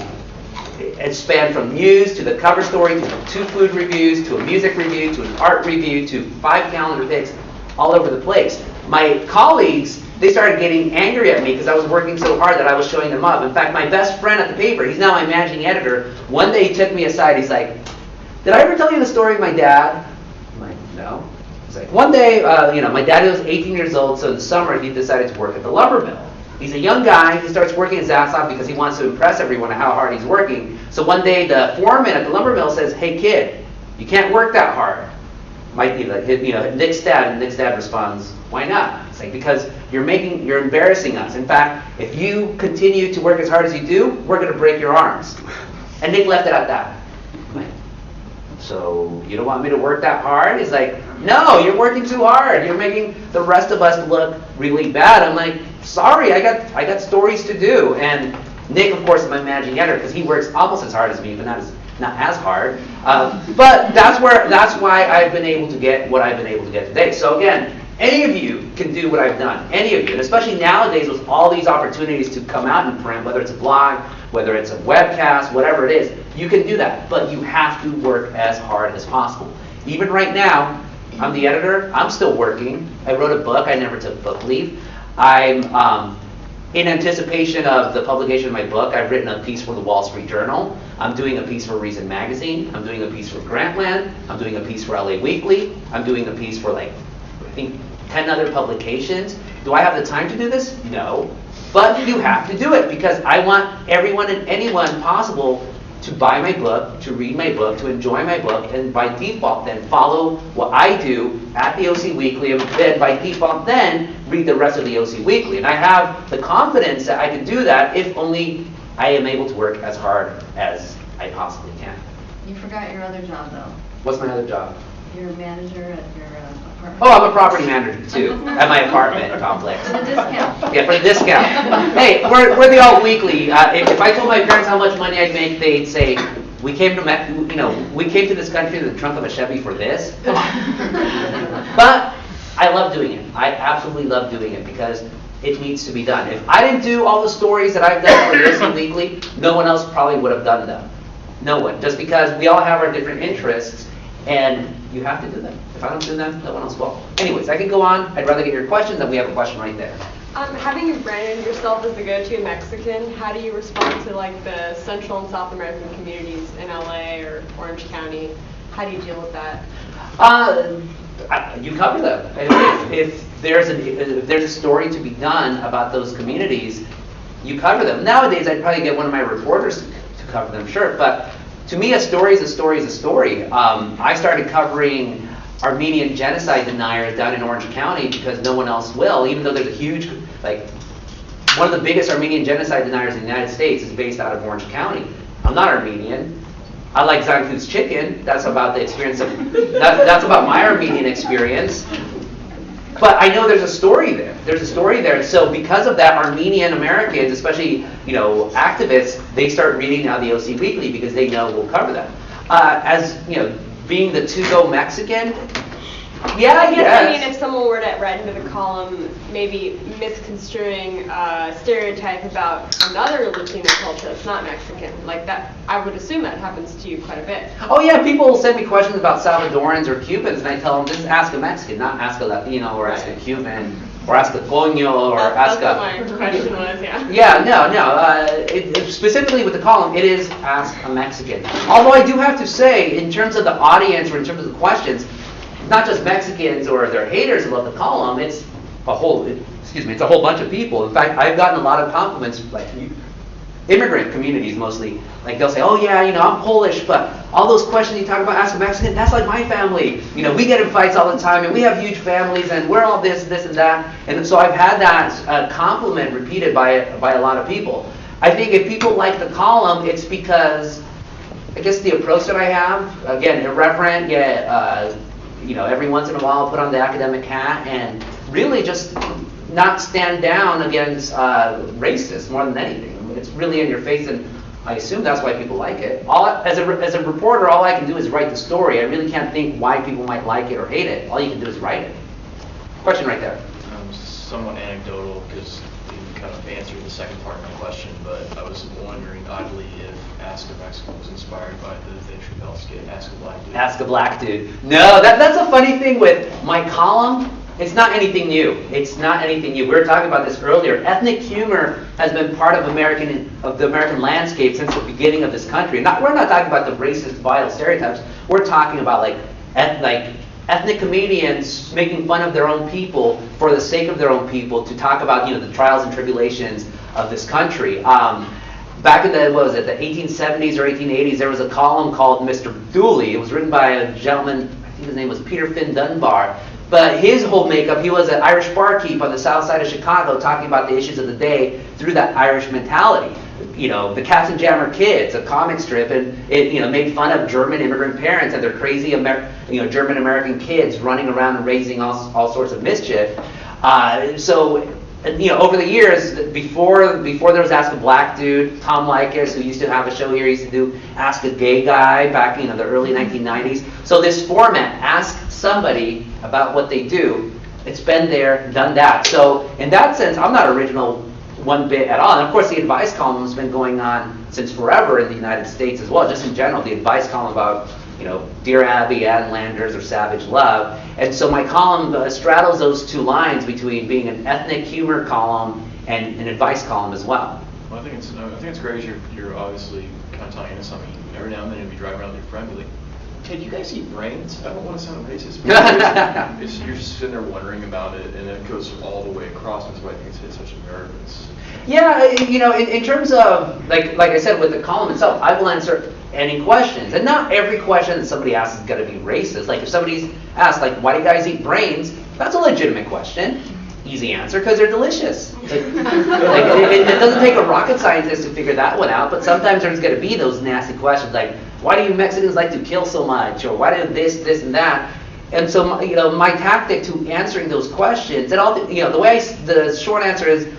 It spanned from news to the cover story to 2 food reviews to a music review to an art review to 5 calendar picks, all over the place. My colleagues, they started getting angry at me because I was working so hard that I was showing them up. In fact, my best friend at the paper, he's now my managing editor, one day he took me aside, he's like, "Did I ever tell you the story of my dad?" I'm like, "No." He's like, "One day, my dad was 18 years old, so in the summer he decided to work at the lumber mill. He's a young guy, he starts working his ass off because he wants to impress everyone at how hard he's working. So one day the foreman at the lumber mill says, 'Hey kid, you can't work that hard.' Might be like, Nick's dad, and Nick's dad responds, 'Why not?' It's like, because you're embarrassing us. In fact, if you continue to work as hard as you do, we're going to break your arms.' And Nick left it at that. I'm like, so you don't want me to work that hard? He's like, "No, you're working too hard. You're making the rest of us look really bad." I'm like, "Sorry, I got stories to do." And Nick, of course, is my managing editor because he works almost as hard as me, but not as hard. But that's why I've been able to get what I've been able to get today. So again, any of you can do what I've done. Any of you, and especially nowadays with all these opportunities to come out in print, whether it's a blog, whether it's a webcast, whatever it is, you can do that. But you have to work as hard as possible. Even right now, I'm the editor. I'm still working. I wrote a book. I never took book leave. I'm in anticipation of the publication of my book. I've written a piece for the Wall Street Journal. I'm doing a piece for Reason Magazine. I'm doing a piece for Grantland. I'm doing a piece for LA Weekly. I'm doing a piece for I think 10 other publications. Do I have the time to do this? No. But you have to do it because I want everyone and anyone possible to buy my book, to read my book, to enjoy my book, and by default then follow what I do at the OC Weekly, and then by default then read the rest of the OC Weekly. And I have the confidence that I can do that if only I am able to work as hard as I possibly can. You forgot your other job, though. What's my other job? You're a manager at your apartment. Oh, I'm a property manager too, at my apartment complex. For the discount. Yeah, for the discount. Hey, we're the Alt Weekly. If I told my parents how much money I'd make, they'd say, we came to this country in the trunk of a Chevy for this. Come on. But I love doing it. I absolutely love doing it because it needs to be done. If I didn't do all the stories that I've done for the OC Weekly, no one else probably would have done them. No one. Just because we all have our different interests, and you have to do them. If I don't do them, no one else will. Anyways, I can go on. I'd rather get your questions, and we have a question right there. Having branded yourself as the go-to Mexican, how do you respond to the Central and South American communities in LA or Orange County? How do you deal with that? You cover them. If there's a story to be done about those communities, you cover them. Nowadays, I'd probably get one of my reporters to cover them, sure. But to me, a story is a story is a story. I started covering Armenian genocide deniers down in Orange County because no one else will, even though there's a huge, one of the biggest Armenian genocide deniers in the United States is based out of Orange County. I'm not Armenian. I like Zanku's chicken. That's about the experience of, that's about my Armenian experience. But I know there's a story there. There's a story there. So because of that, Armenian Americans, especially activists, they start reading now the OC Weekly because they know we'll cover them. As being the to-go Mexican, yeah, I guess. I mean, if someone were to write into the column, maybe misconstruing a stereotype about another Latino culture that's not Mexican, like that, I would assume that happens to you quite a bit. Oh yeah, people will send me questions about Salvadorans or Cubans, and I tell them, just ask a Mexican, not ask a Latino or ask a Cuban or ask a Coño or ask a... That's what my question was, yeah. Yeah, no. Specifically with the column, it is ask a Mexican. Although I do have to say, in terms of the audience or in terms of the questions, not just Mexicans or their haters who love the column, it's a whole bunch of people. In fact, I've gotten a lot of compliments, immigrant communities mostly. They'll say, oh yeah, I'm Polish, but all those questions you talk about, ask a Mexican, that's like my family. We get in fights all the time, and we have huge families, and we're all this, and that. And so I've had that compliment repeated by a lot of people. I think if people like the column, it's because, I guess the approach that I have, again, irreverent, yet, every once in a while I'll put on the academic hat and really just not stand down against racists more than anything. It's really in your face, and I assume that's why people like it. As a reporter, all I can do is write the story. I really can't think why people might like it or hate it. All you can do is write it. Question right there. Somewhat anecdotal, because you kind of answered the second part of my question, but I was wondering oddly if Ask a Mexican was inspired by the Dave Chappelle skit, Ask a Black Dude. Ask a Black Dude. No, that's a funny thing with my column. It's not anything new. It's not anything new. We were talking about this earlier. Ethnic humor has been part of the American landscape since the beginning of this country. We're not talking about the racist, vile stereotypes. We're talking about like ethnic comedians making fun of their own people for the sake of their own people to talk about the trials and tribulations of this country. Back in the 1870s or 1880s, there was a column called Mr. Dooley. It was written by a gentleman, I think his name was Peter Finn Dunbar. But his whole makeup, he was an Irish barkeep on the south side of Chicago talking about the issues of the day through that Irish mentality. The Katzenjammer Kids, a comic strip, and it made fun of German immigrant parents and their crazy German American kids running around and raising all sorts of mischief. Over the years, before there was Ask a Black Dude, Tom Likas, who used to have a show here, used to do Ask a Gay Guy back in the early 1990s. So this format, ask somebody about what they do, it's been there, done that. So in that sense, I'm not original one bit at all. And of course, the advice column has been going on since forever in the United States as well. Just in general, the advice column about Dear Abby, Ann Landers, or Savage Love. And so my column straddles those two lines between being an ethnic humor column and an advice column as well. Well, I think it's great. You're obviously kind of tying into something. Every now and then you'll be driving around with your friend, be like, hey, do you guys eat brains? I don't want to sound racist, but you're just sitting there wondering about it, and it goes all the way across. That's why I think it's such a nerve. Yeah, in terms of, like I said, with the column itself, I will answer any questions. And not every question that somebody asks is going to be racist. Like if somebody's asked, like, why do you guys eat brains? That's a legitimate question. Easy answer, because they're delicious. It doesn't take a rocket scientist to figure that one out, but sometimes there's going to be those nasty questions like, why do you Mexicans like to kill so much? Or why do this, and that? And so, my tactic to answering those questions, and the short answer is,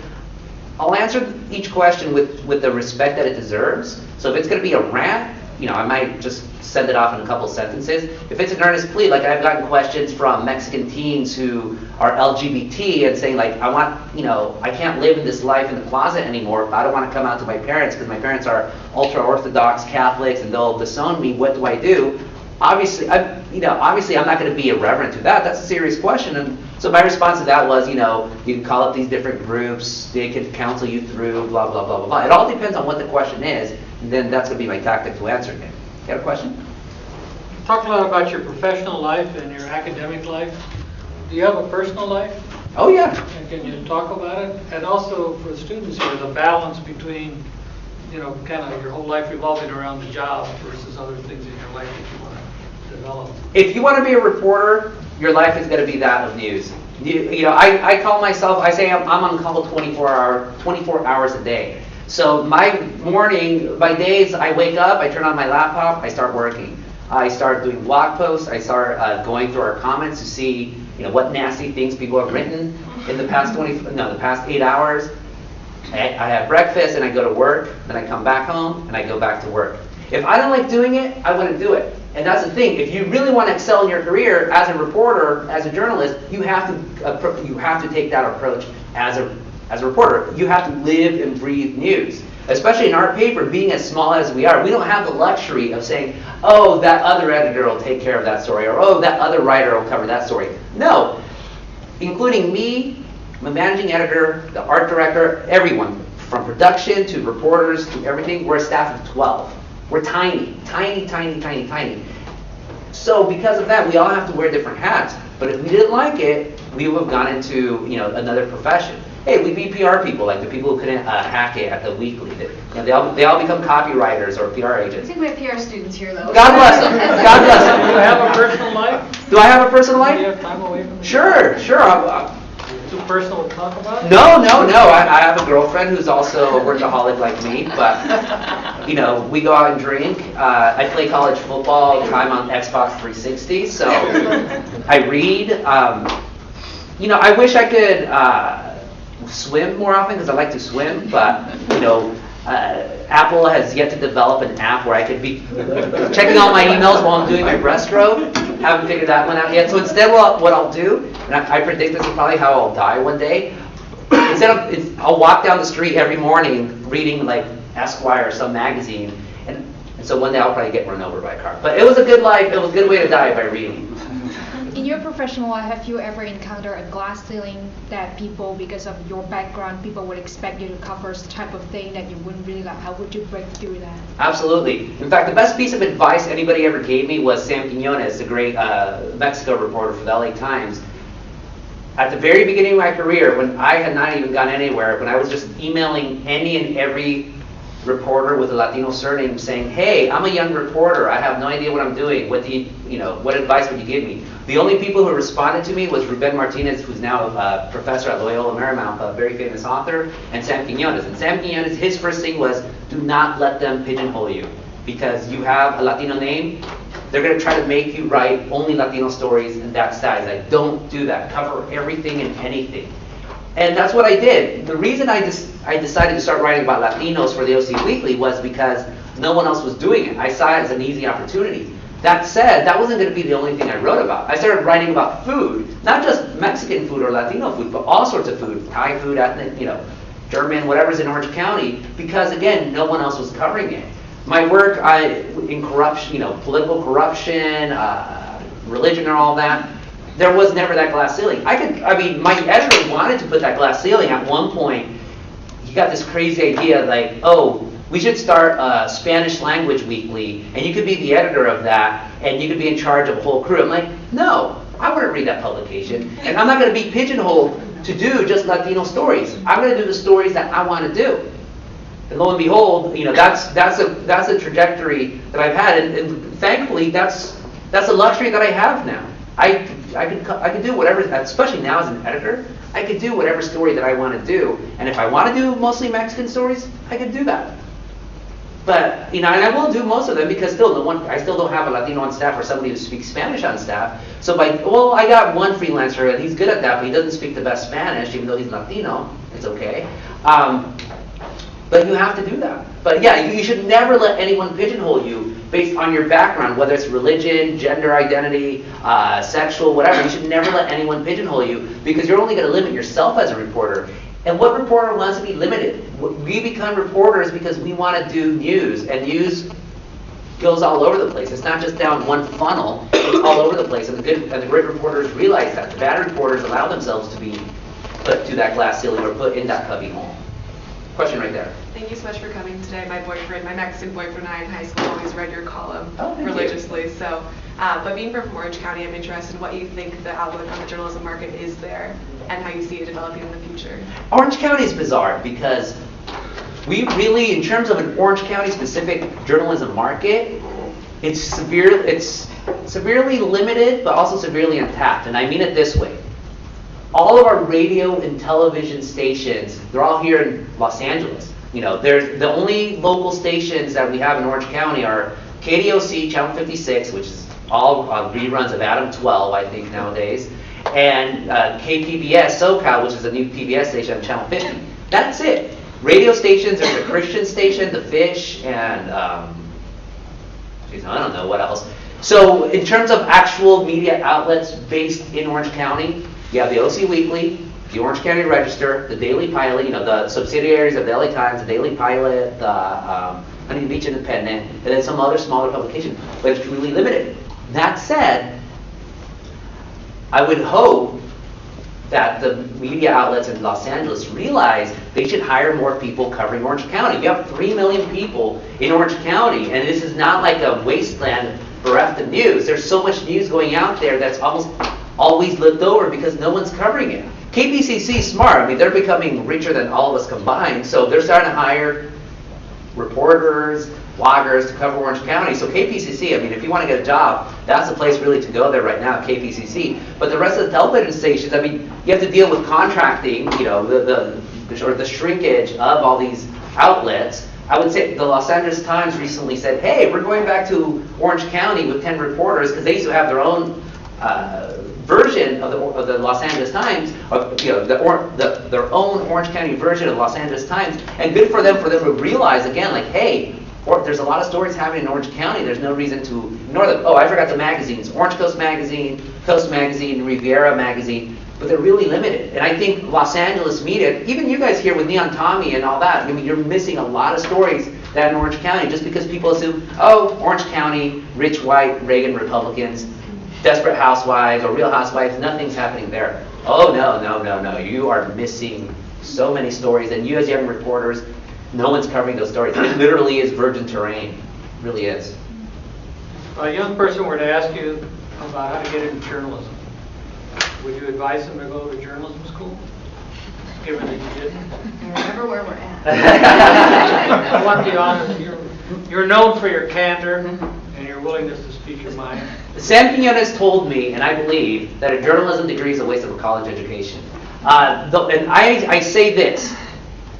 I'll answer each question with the respect that it deserves. So if it's going to be a rant, I might just send it off in a couple sentences. If it's an earnest plea, like I've gotten questions from Mexican teens who are LGBT and saying like, I can't live in this life in the closet anymore. I don't want to come out to my parents because my parents are ultra-Orthodox Catholics and they'll disown me. What do I do? Obviously, I'm not going to be irreverent to that. That's a serious question. And so my response to that was, you can call up these different groups. They can counsel you through, blah, blah, blah, blah, blah. It all depends on what the question is, and then that's going to be my tactic to answering it. You have a question? Talk a lot about your professional life and your academic life. Do you have a personal life? Oh, yeah. And can you talk about it? And also for the students here, the balance between, kind of your whole life revolving around the job versus other things in your life that you want to develop. If you want to be a reporter, your life is going to be that of news. I call myself, I say I'm on call 24 hours a day. So my days, I wake up, I turn on my laptop, I start working. I start doing blog posts, I start going through our comments to see what nasty things people have written in the past 8 hours. I have breakfast and I go to work, then I come back home and I go back to work. If I don't like doing it, I wouldn't do it. And that's the thing. If you really want to excel in your career as a reporter, as a journalist, you have to take that approach as a reporter. You have to live and breathe news. Especially in our paper, being as small as we are, we don't have the luxury of saying, oh, that other editor will take care of that story, or oh, that other writer will cover that story. No, including me, the managing editor, the art director, everyone, from production to reporters to everything, we're a staff of 12. We're tiny. So because of that, we all have to wear different hats. But if we didn't like it, we would have gone into another profession. Hey, we be PR people, like the people who couldn't hack it at the Weekly. They all become copywriters or PR agents. I think we have PR students here, though. God bless them. God bless them. Do you have a personal life? Do I have a personal life? Do you have time away from the Sure. Too personal to talk about? No. I have a girlfriend who's also a workaholic like me, but we go out and drink. I play college football all the time on Xbox 360, so I read. I wish I could swim more often because I like to swim, but Apple has yet to develop an app where I could be checking all my emails while I'm doing my breaststroke. Haven't figured that one out yet. So instead, what I'll do, and I predict this is probably how I'll die one day, is I'll walk down the street every morning reading like Esquire or some magazine, and so one day I'll probably get run over by a car. But it was a good life. It was a good way to die by reading. In your professional life, have you ever encountered a glass ceiling that people, because of your background, people would expect you to cover the type of thing that you wouldn't really like? How would you break through that? Absolutely. In fact, the best piece of advice anybody ever gave me was Sam Quiñones, the great Mexico reporter for the LA Times. At the very beginning of my career, when I had not even gone anywhere, when I was just emailing any and every reporter with a Latino surname saying, hey, I'm a young reporter, I have no idea what I'm doing, what advice would you give me? The only people who responded to me was Ruben Martinez, who's now a professor at Loyola Marymount, a very famous author, and Sam Quiñones. And Sam Quiñones, his first thing was, do not let them pigeonhole you. Because you have a Latino name, they're going to try to make you write only Latino stories and that size. Like, don't do that. Cover everything and anything. And that's what I did. The reason I decided to start writing about Latinos for the OC Weekly was because no one else was doing it. I saw it as an easy opportunity. That said, that wasn't going to be the only thing I wrote about. I started writing about food, not just Mexican food or Latino food, but all sorts of food, Thai food, ethnic, German, whatever's in Orange County, because again, no one else was covering it. My work in corruption, political corruption, religion, and all that, there was never that glass ceiling. My editor wanted to put that glass ceiling at one point. He got this crazy idea like, oh, we should start a Spanish language weekly, and you could be the editor of that, and you could be in charge of a whole crew. I'm like, no, I wouldn't read that publication, and I'm not going to be pigeonholed to do just Latino stories. I'm going to do the stories that I want to do. And lo and behold, that's a trajectory that I've had, and thankfully, that's a luxury that I have now. I could do whatever, especially now as an editor, I could do whatever story that I want to do, and if I want to do mostly Mexican stories, I could do that. But and I will do most of them because I still don't have a Latino on staff or somebody who speaks Spanish on staff. So I got one freelancer and he's good at that, but he doesn't speak the best Spanish, even though he's Latino. It's okay. But you have to do that. But yeah, you should never let anyone pigeonhole you based on your background, whether it's religion, gender identity, sexual, whatever. You should never let anyone pigeonhole you because you're only going to limit yourself as a reporter. And what reporter wants to be limited? We become reporters because we want to do news, and news goes all over the place. It's not just down one funnel, it's all over the place. And the great reporters realize that. The bad reporters allow themselves to be put to that glass ceiling or put in that cubby hole. Question right there. Thank you so much for coming today. My Mexican boyfriend and I in high school always read your column religiously. So, but being from Orange County, I'm interested in what you think the outlook on the journalism market is there and how you see it developing in the future. Orange County is bizarre because we really, in terms of an Orange County specific journalism market, it's severely limited, but also severely untapped. And I mean it this way. All of our radio and television stations, they're all here in Los Angeles. There's the only local stations that we have in Orange County are KDOC, Channel 56, which is all reruns of Adam 12, I think, nowadays, and KPBS, SoCal, which is a new PBS station on Channel 50. That's it. Radio stations, there's a Christian station, The Fish, and I don't know what else. So in terms of actual media outlets based in Orange County, you have the OC Weekly, the Orange County Register, the Daily Pilot, the subsidiaries of the LA Times, the Daily Pilot, the Huntington Beach Independent, and then some other smaller publications, but it's really limited. That said, I would hope that the media outlets in Los Angeles realize they should hire more people covering Orange County. You have 3 million people in Orange County, and this is not like a wasteland bereft of news. There's so much news going out there that's almost always lived over because no one's covering it. KPCC is smart. They're becoming richer than all of us combined, so they're starting to hire reporters, bloggers to cover Orange County. So KPCC, if you want to get a job, that's the place really to go there right now, KPCC. But the rest of the television stations, you have to deal with contracting, the shrinkage of all these outlets. I would say the Los Angeles Times recently said, hey, we're going back to Orange County with 10 reporters because they used to have their own version of the Los Angeles Times, their own Orange County version of the Los Angeles Times, and good for them to realize again, hey, there's a lot of stories happening in Orange County. There's no reason to ignore them. Oh, I forgot the magazines. Orange Coast Magazine, Coast Magazine, Riviera Magazine, but they're really limited. And I think Los Angeles media, even you guys here with Neon Tommy and all that, I mean, you're missing a lot of stories that in Orange County, just because people assume, oh, Orange County, rich, white, Reagan Republicans, Desperate Housewives or Real Housewives, nothing's happening there. Oh, no. You are missing so many stories, and you as young reporters, no one's covering those stories. It literally is virgin terrain. It really is. If a young person were to ask you about how to get into journalism, would you advise them to go to journalism school, given that you didn't? Remember where we're at. I want to be honest, you're known for your candor and your willingness to speak your mind. Sam Quinones told me, and I believe, that a journalism degree is a waste of a college education. And I say this,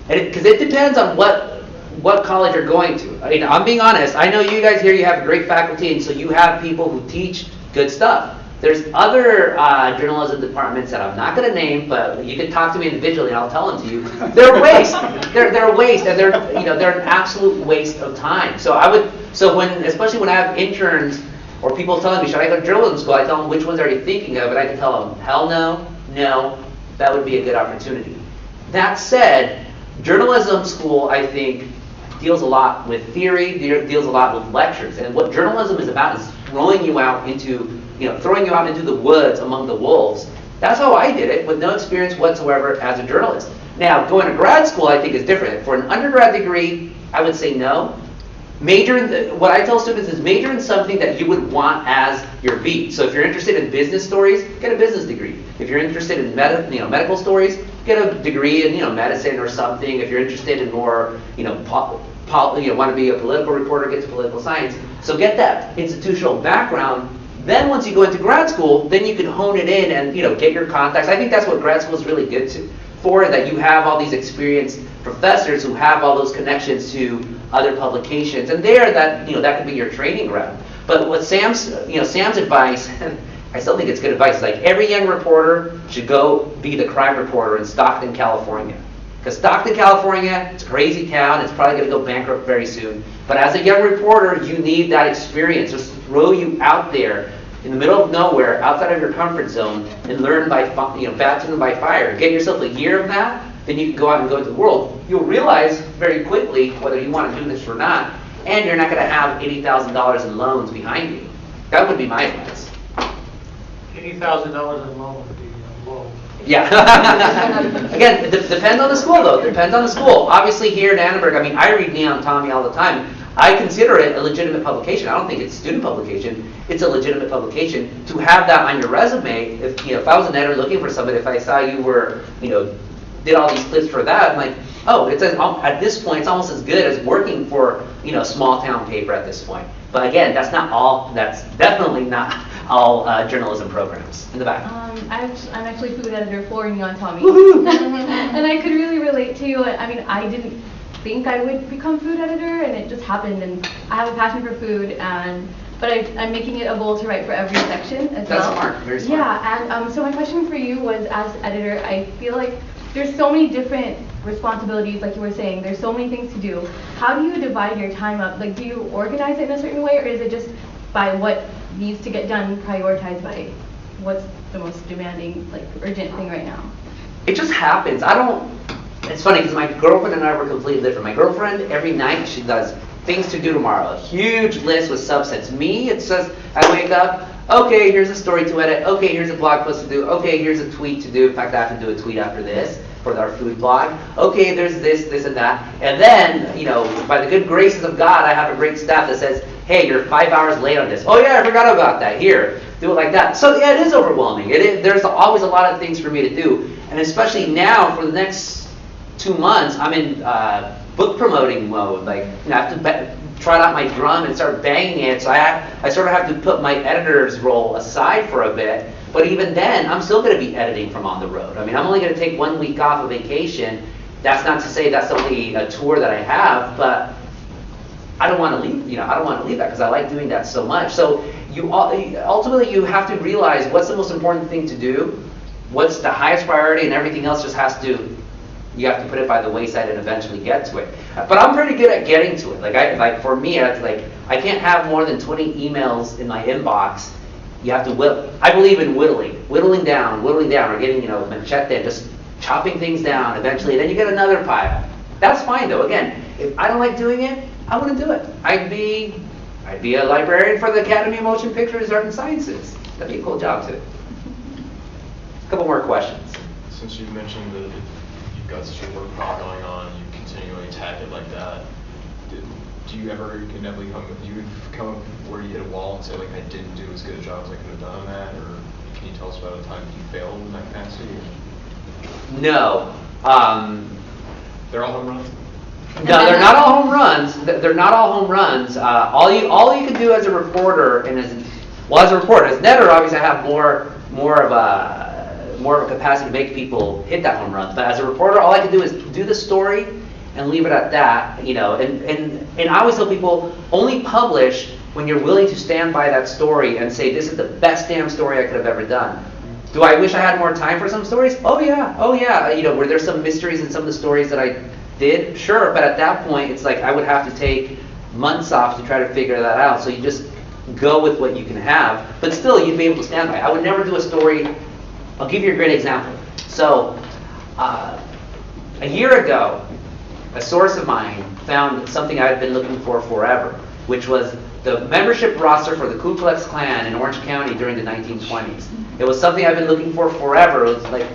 because it depends on what college you're going to. I mean, I'm being honest. I know you guys here, you have great faculty, and so you have people who teach good stuff. There's other journalism departments that I'm not going to name, but you can talk to me individually, and I'll tell them to you. They're a waste. They're a waste, and they're an absolute waste of time. Especially when I have interns or people telling me, should I go to journalism school? I tell them, which ones are you thinking of? And I can tell them, hell no, that would be a good opportunity. That said, journalism school, I think, deals a lot with theory, deals a lot with lectures. And what journalism is about is throwing you out into the woods among the wolves. That's how I did it, with no experience whatsoever as a journalist. Now, going to grad school, I think, is different. For an undergrad degree, I would say no. What I tell students is major in something that you would want as your beat. So if you're interested in business stories, get a business degree. If you're interested in medical stories, get a degree in medicine or something. If you're interested in more want to be a political reporter, get to political science. So get that institutional background. Then once you go into grad school, then you can hone it in and get your contacts. I think that's what grad school is really good for, that you have all these experienced professors who have all those connections to other publications, and that could be your training ground. But what Sam's advice, and I still think it's good advice, is like every young reporter should go be the crime reporter in Stockton, California. Because Stockton, California, it's a crazy town. It's probably going to go bankrupt very soon. But as a young reporter, you need that experience. Just throw you out there in the middle of nowhere, outside of your comfort zone, and learn by baptism by fire. Get yourself a year of that, then you can go out and go into the world. You'll realize very quickly whether you want to do this or not, and you're not going to have $80,000 in loans behind you. That would be my advice. $80,000 in loan would be low. Yeah. Again, it depends on the school, though. It depends on the school. Obviously, here in Annenberg, I read Neon Tommy all the time. I consider it a legitimate publication. I don't think it's a student publication. It's a legitimate publication. To have that on your resume, if I was an editor looking for somebody, if I saw you were, did all these clips for that, I'm like, oh, at this point, it's almost as good as working for, a small town paper at this point. But again, that's definitely not all journalism programs. In the back. I'm actually food editor for Neon Tommy. Woohoo! And I could really relate to, I didn't think I would become food editor, and it just happened, and I have a passion for food, but I'm making it a goal to write for every section as well. That's smart, very smart. Yeah, and so my question for you was, as editor, I feel like there's so many different responsibilities, like you were saying, there's so many things to do. How do you divide your time up? Like, do you organize it in a certain way, or is it just by what needs to get done, prioritized by what's the most demanding, urgent thing right now? It just happens. It's funny because my girlfriend and I were completely different. My girlfriend, every night, she does things to do tomorrow. A huge list with subsets. Me, it says, I wake up, okay, here's a story to edit. Okay, here's a blog post to do. Okay, here's a tweet to do. In fact, I have to do a tweet after this for our food blog. Okay, there's this, and that. And then, by the good graces of God, I have a great staff that says, hey, you're 5 hours late on this. Oh yeah, I forgot about that. Here, do it like that. So yeah, it is overwhelming. There's always a lot of things for me to do. And especially now, for the next 2 months, I'm in book promoting mode. I have to trot out my drum and start banging it. So I sort of have to put my editor's role aside for a bit. But even then, I'm still going to be editing from on the road. I'm only going to take 1 week off of vacation. That's not to say that's only a tour that I have, but I don't want to leave. I don't want to leave that because I like doing that so much. So ultimately you have to realize what's the most important thing to do, what's the highest priority, and everything else just you have to put it by the wayside and eventually get to it. But I'm pretty good at getting to it. For me, I can't have more than 20 emails in my inbox, you have to I believe in whittling down, or getting, machete, just chopping things down eventually, and then you get another pile. That's fine though. Again, if I don't like doing it, I wouldn't do it. I'd be a librarian for the Academy of Motion Pictures, Art and Sciences. That'd be a cool job too. A couple more questions. Since you mentioned that you've got such a work pile going on, you continually attack it like that, do you ever inevitably come up where you hit a wall and say, like, I didn't do as good a job as I could have done on that? Or can you tell us about a time you failed in that capacity? No. They're all home runs? No, they're not all home runs. They're not all home runs. All you can do as a reporter, and as a reporter, as an editor, obviously I have more of a capacity to make people hit that home run. But as a reporter, all I can do is do the story and leave it at that. And I always tell people, only publish when you're willing to stand by that story and say, this is the best damn story I could have ever done. Do I wish I had more time for some stories? Oh yeah. Were there some mysteries in some of the stories that I did? Sure, but at that point, it's like I would have to take months off to try to figure that out. So you just go with what you can have, but still you'd be able to stand by it. I would never do a story. I'll give you a great example. So a year ago, a source of mine found something I had been looking for forever, which was the membership roster for the Ku Klux Klan in Orange County during the 1920s. It was something I've been looking for forever. It was like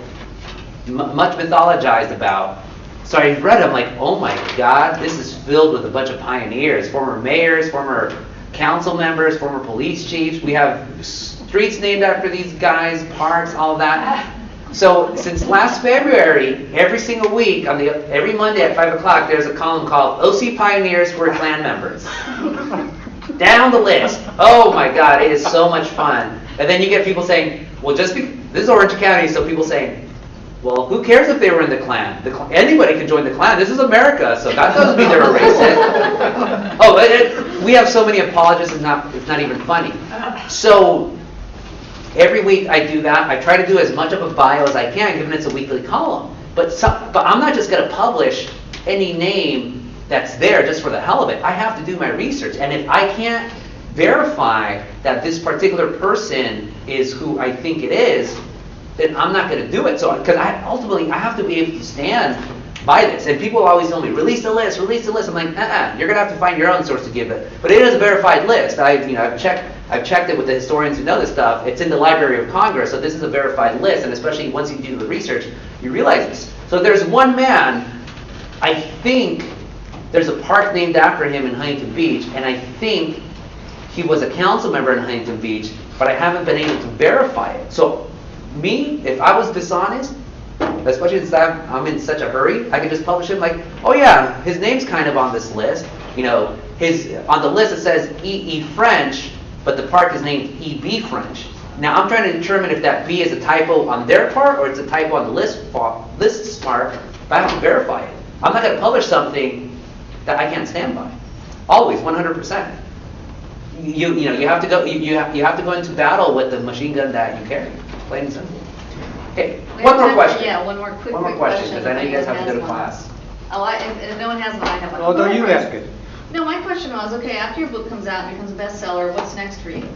much mythologized about. So I read it, I'm like, oh my God, this is filled with a bunch of pioneers, former mayors, former council members, former police chiefs. We have streets named after these guys, parks, all of that. So since last February, every single week, every Monday at 5 o'clock, there's a column called OC Pioneers who are Klan members. Down the list. Oh my God, it is so much fun. And then you get people saying, well, this is Orange County, so people saying, well, who cares if they were in the Klan? Anybody can join the Klan. This is America, so that doesn't mean they're a racist. Oh, we have so many apologists, it's not even funny. So every week I do that. I try to do as much of a bio as I can, given it's a weekly column. But I'm not just going to publish any name that's there just for the hell of it. I have to do my research. And if I can't verify that this particular person is who I think it is, then I'm not going to do it. So, because ultimately I have to be able to stand by this. And people always tell me, release the list. I'm like, you're going to have to find your own source to give it. But it is a verified list. I've checked it with the historians who know this stuff. It's in the Library of Congress, so this is a verified list. And especially once you do the research, you realize this. So there's one man, I think there's a park named after him in Huntington Beach, and I think he was a council member in Huntington Beach, but I haven't been able to verify it. So me, if I was dishonest, especially since I'm in such a hurry, I could just publish him like, oh yeah, his name's kind of on this list. On the list it says E.E. French, but the park is named E.B. French. Now I'm trying to determine if that B is a typo on their part or it's a typo on the list part, but I have to verify it. I'm not going to publish something that I can't stand by. Always, 100%. You have to go. You have to go into battle with the machine gun that you carry. Plain and simple. Okay, one more question. Yeah, one more quick question, because I know you guys have to go to Anyone class. if no one has one, I have one. Oh, no, you ask it. No, my question was, okay, after your book comes out and becomes a bestseller, what's next for you?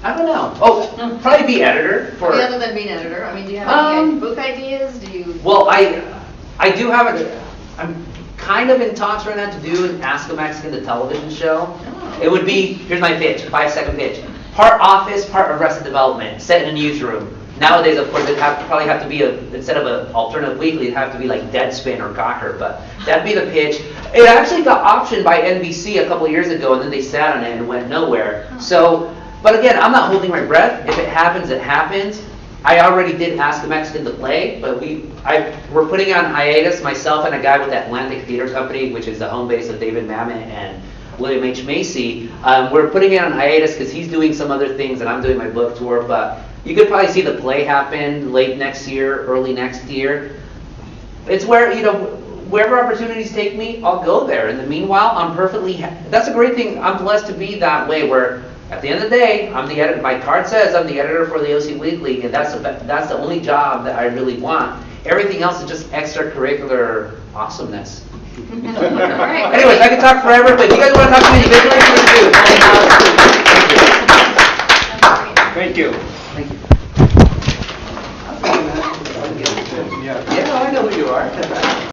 I don't know. Oh, probably be editor for. Other than being editor, I mean, do you have any book ideas? Do you? Well, I do have I'm kind of in talks right now to do an Ask a Mexican, the television show. Oh. It would be, here's my pitch, 5-second pitch. Part office, part Arrested Development, set in a newsroom. Nowadays, of course, it'd probably have to be instead of an alternative weekly, it'd have to be like Deadspin or Gawker, but that'd be the pitch. It actually got optioned by NBC a couple of years ago, and then they sat on it and went nowhere. So, but again, I'm not holding my breath. If it happens, it happens. I already did Ask a Mexican to play, but we're putting on hiatus, myself and a guy with the Atlantic Theater Company, which is the home base of David Mamet and William H. Macy. We're putting it on hiatus because he's doing some other things and I'm doing my book tour, but you could probably see the play happen late next year, early next year. It's where, wherever opportunities take me, I'll go there. In the meanwhile, I'm that's a great thing. I'm blessed to be that way where at the end of the day, I'm the editor. My card says I'm the editor for the OC Weekly, and that's the only job that I really want. Everything else is just extracurricular awesomeness. All right. Anyways, I could talk forever, but if you guys want to talk to me individually, please do. Thank you. Thank you. Yeah, I know who you are.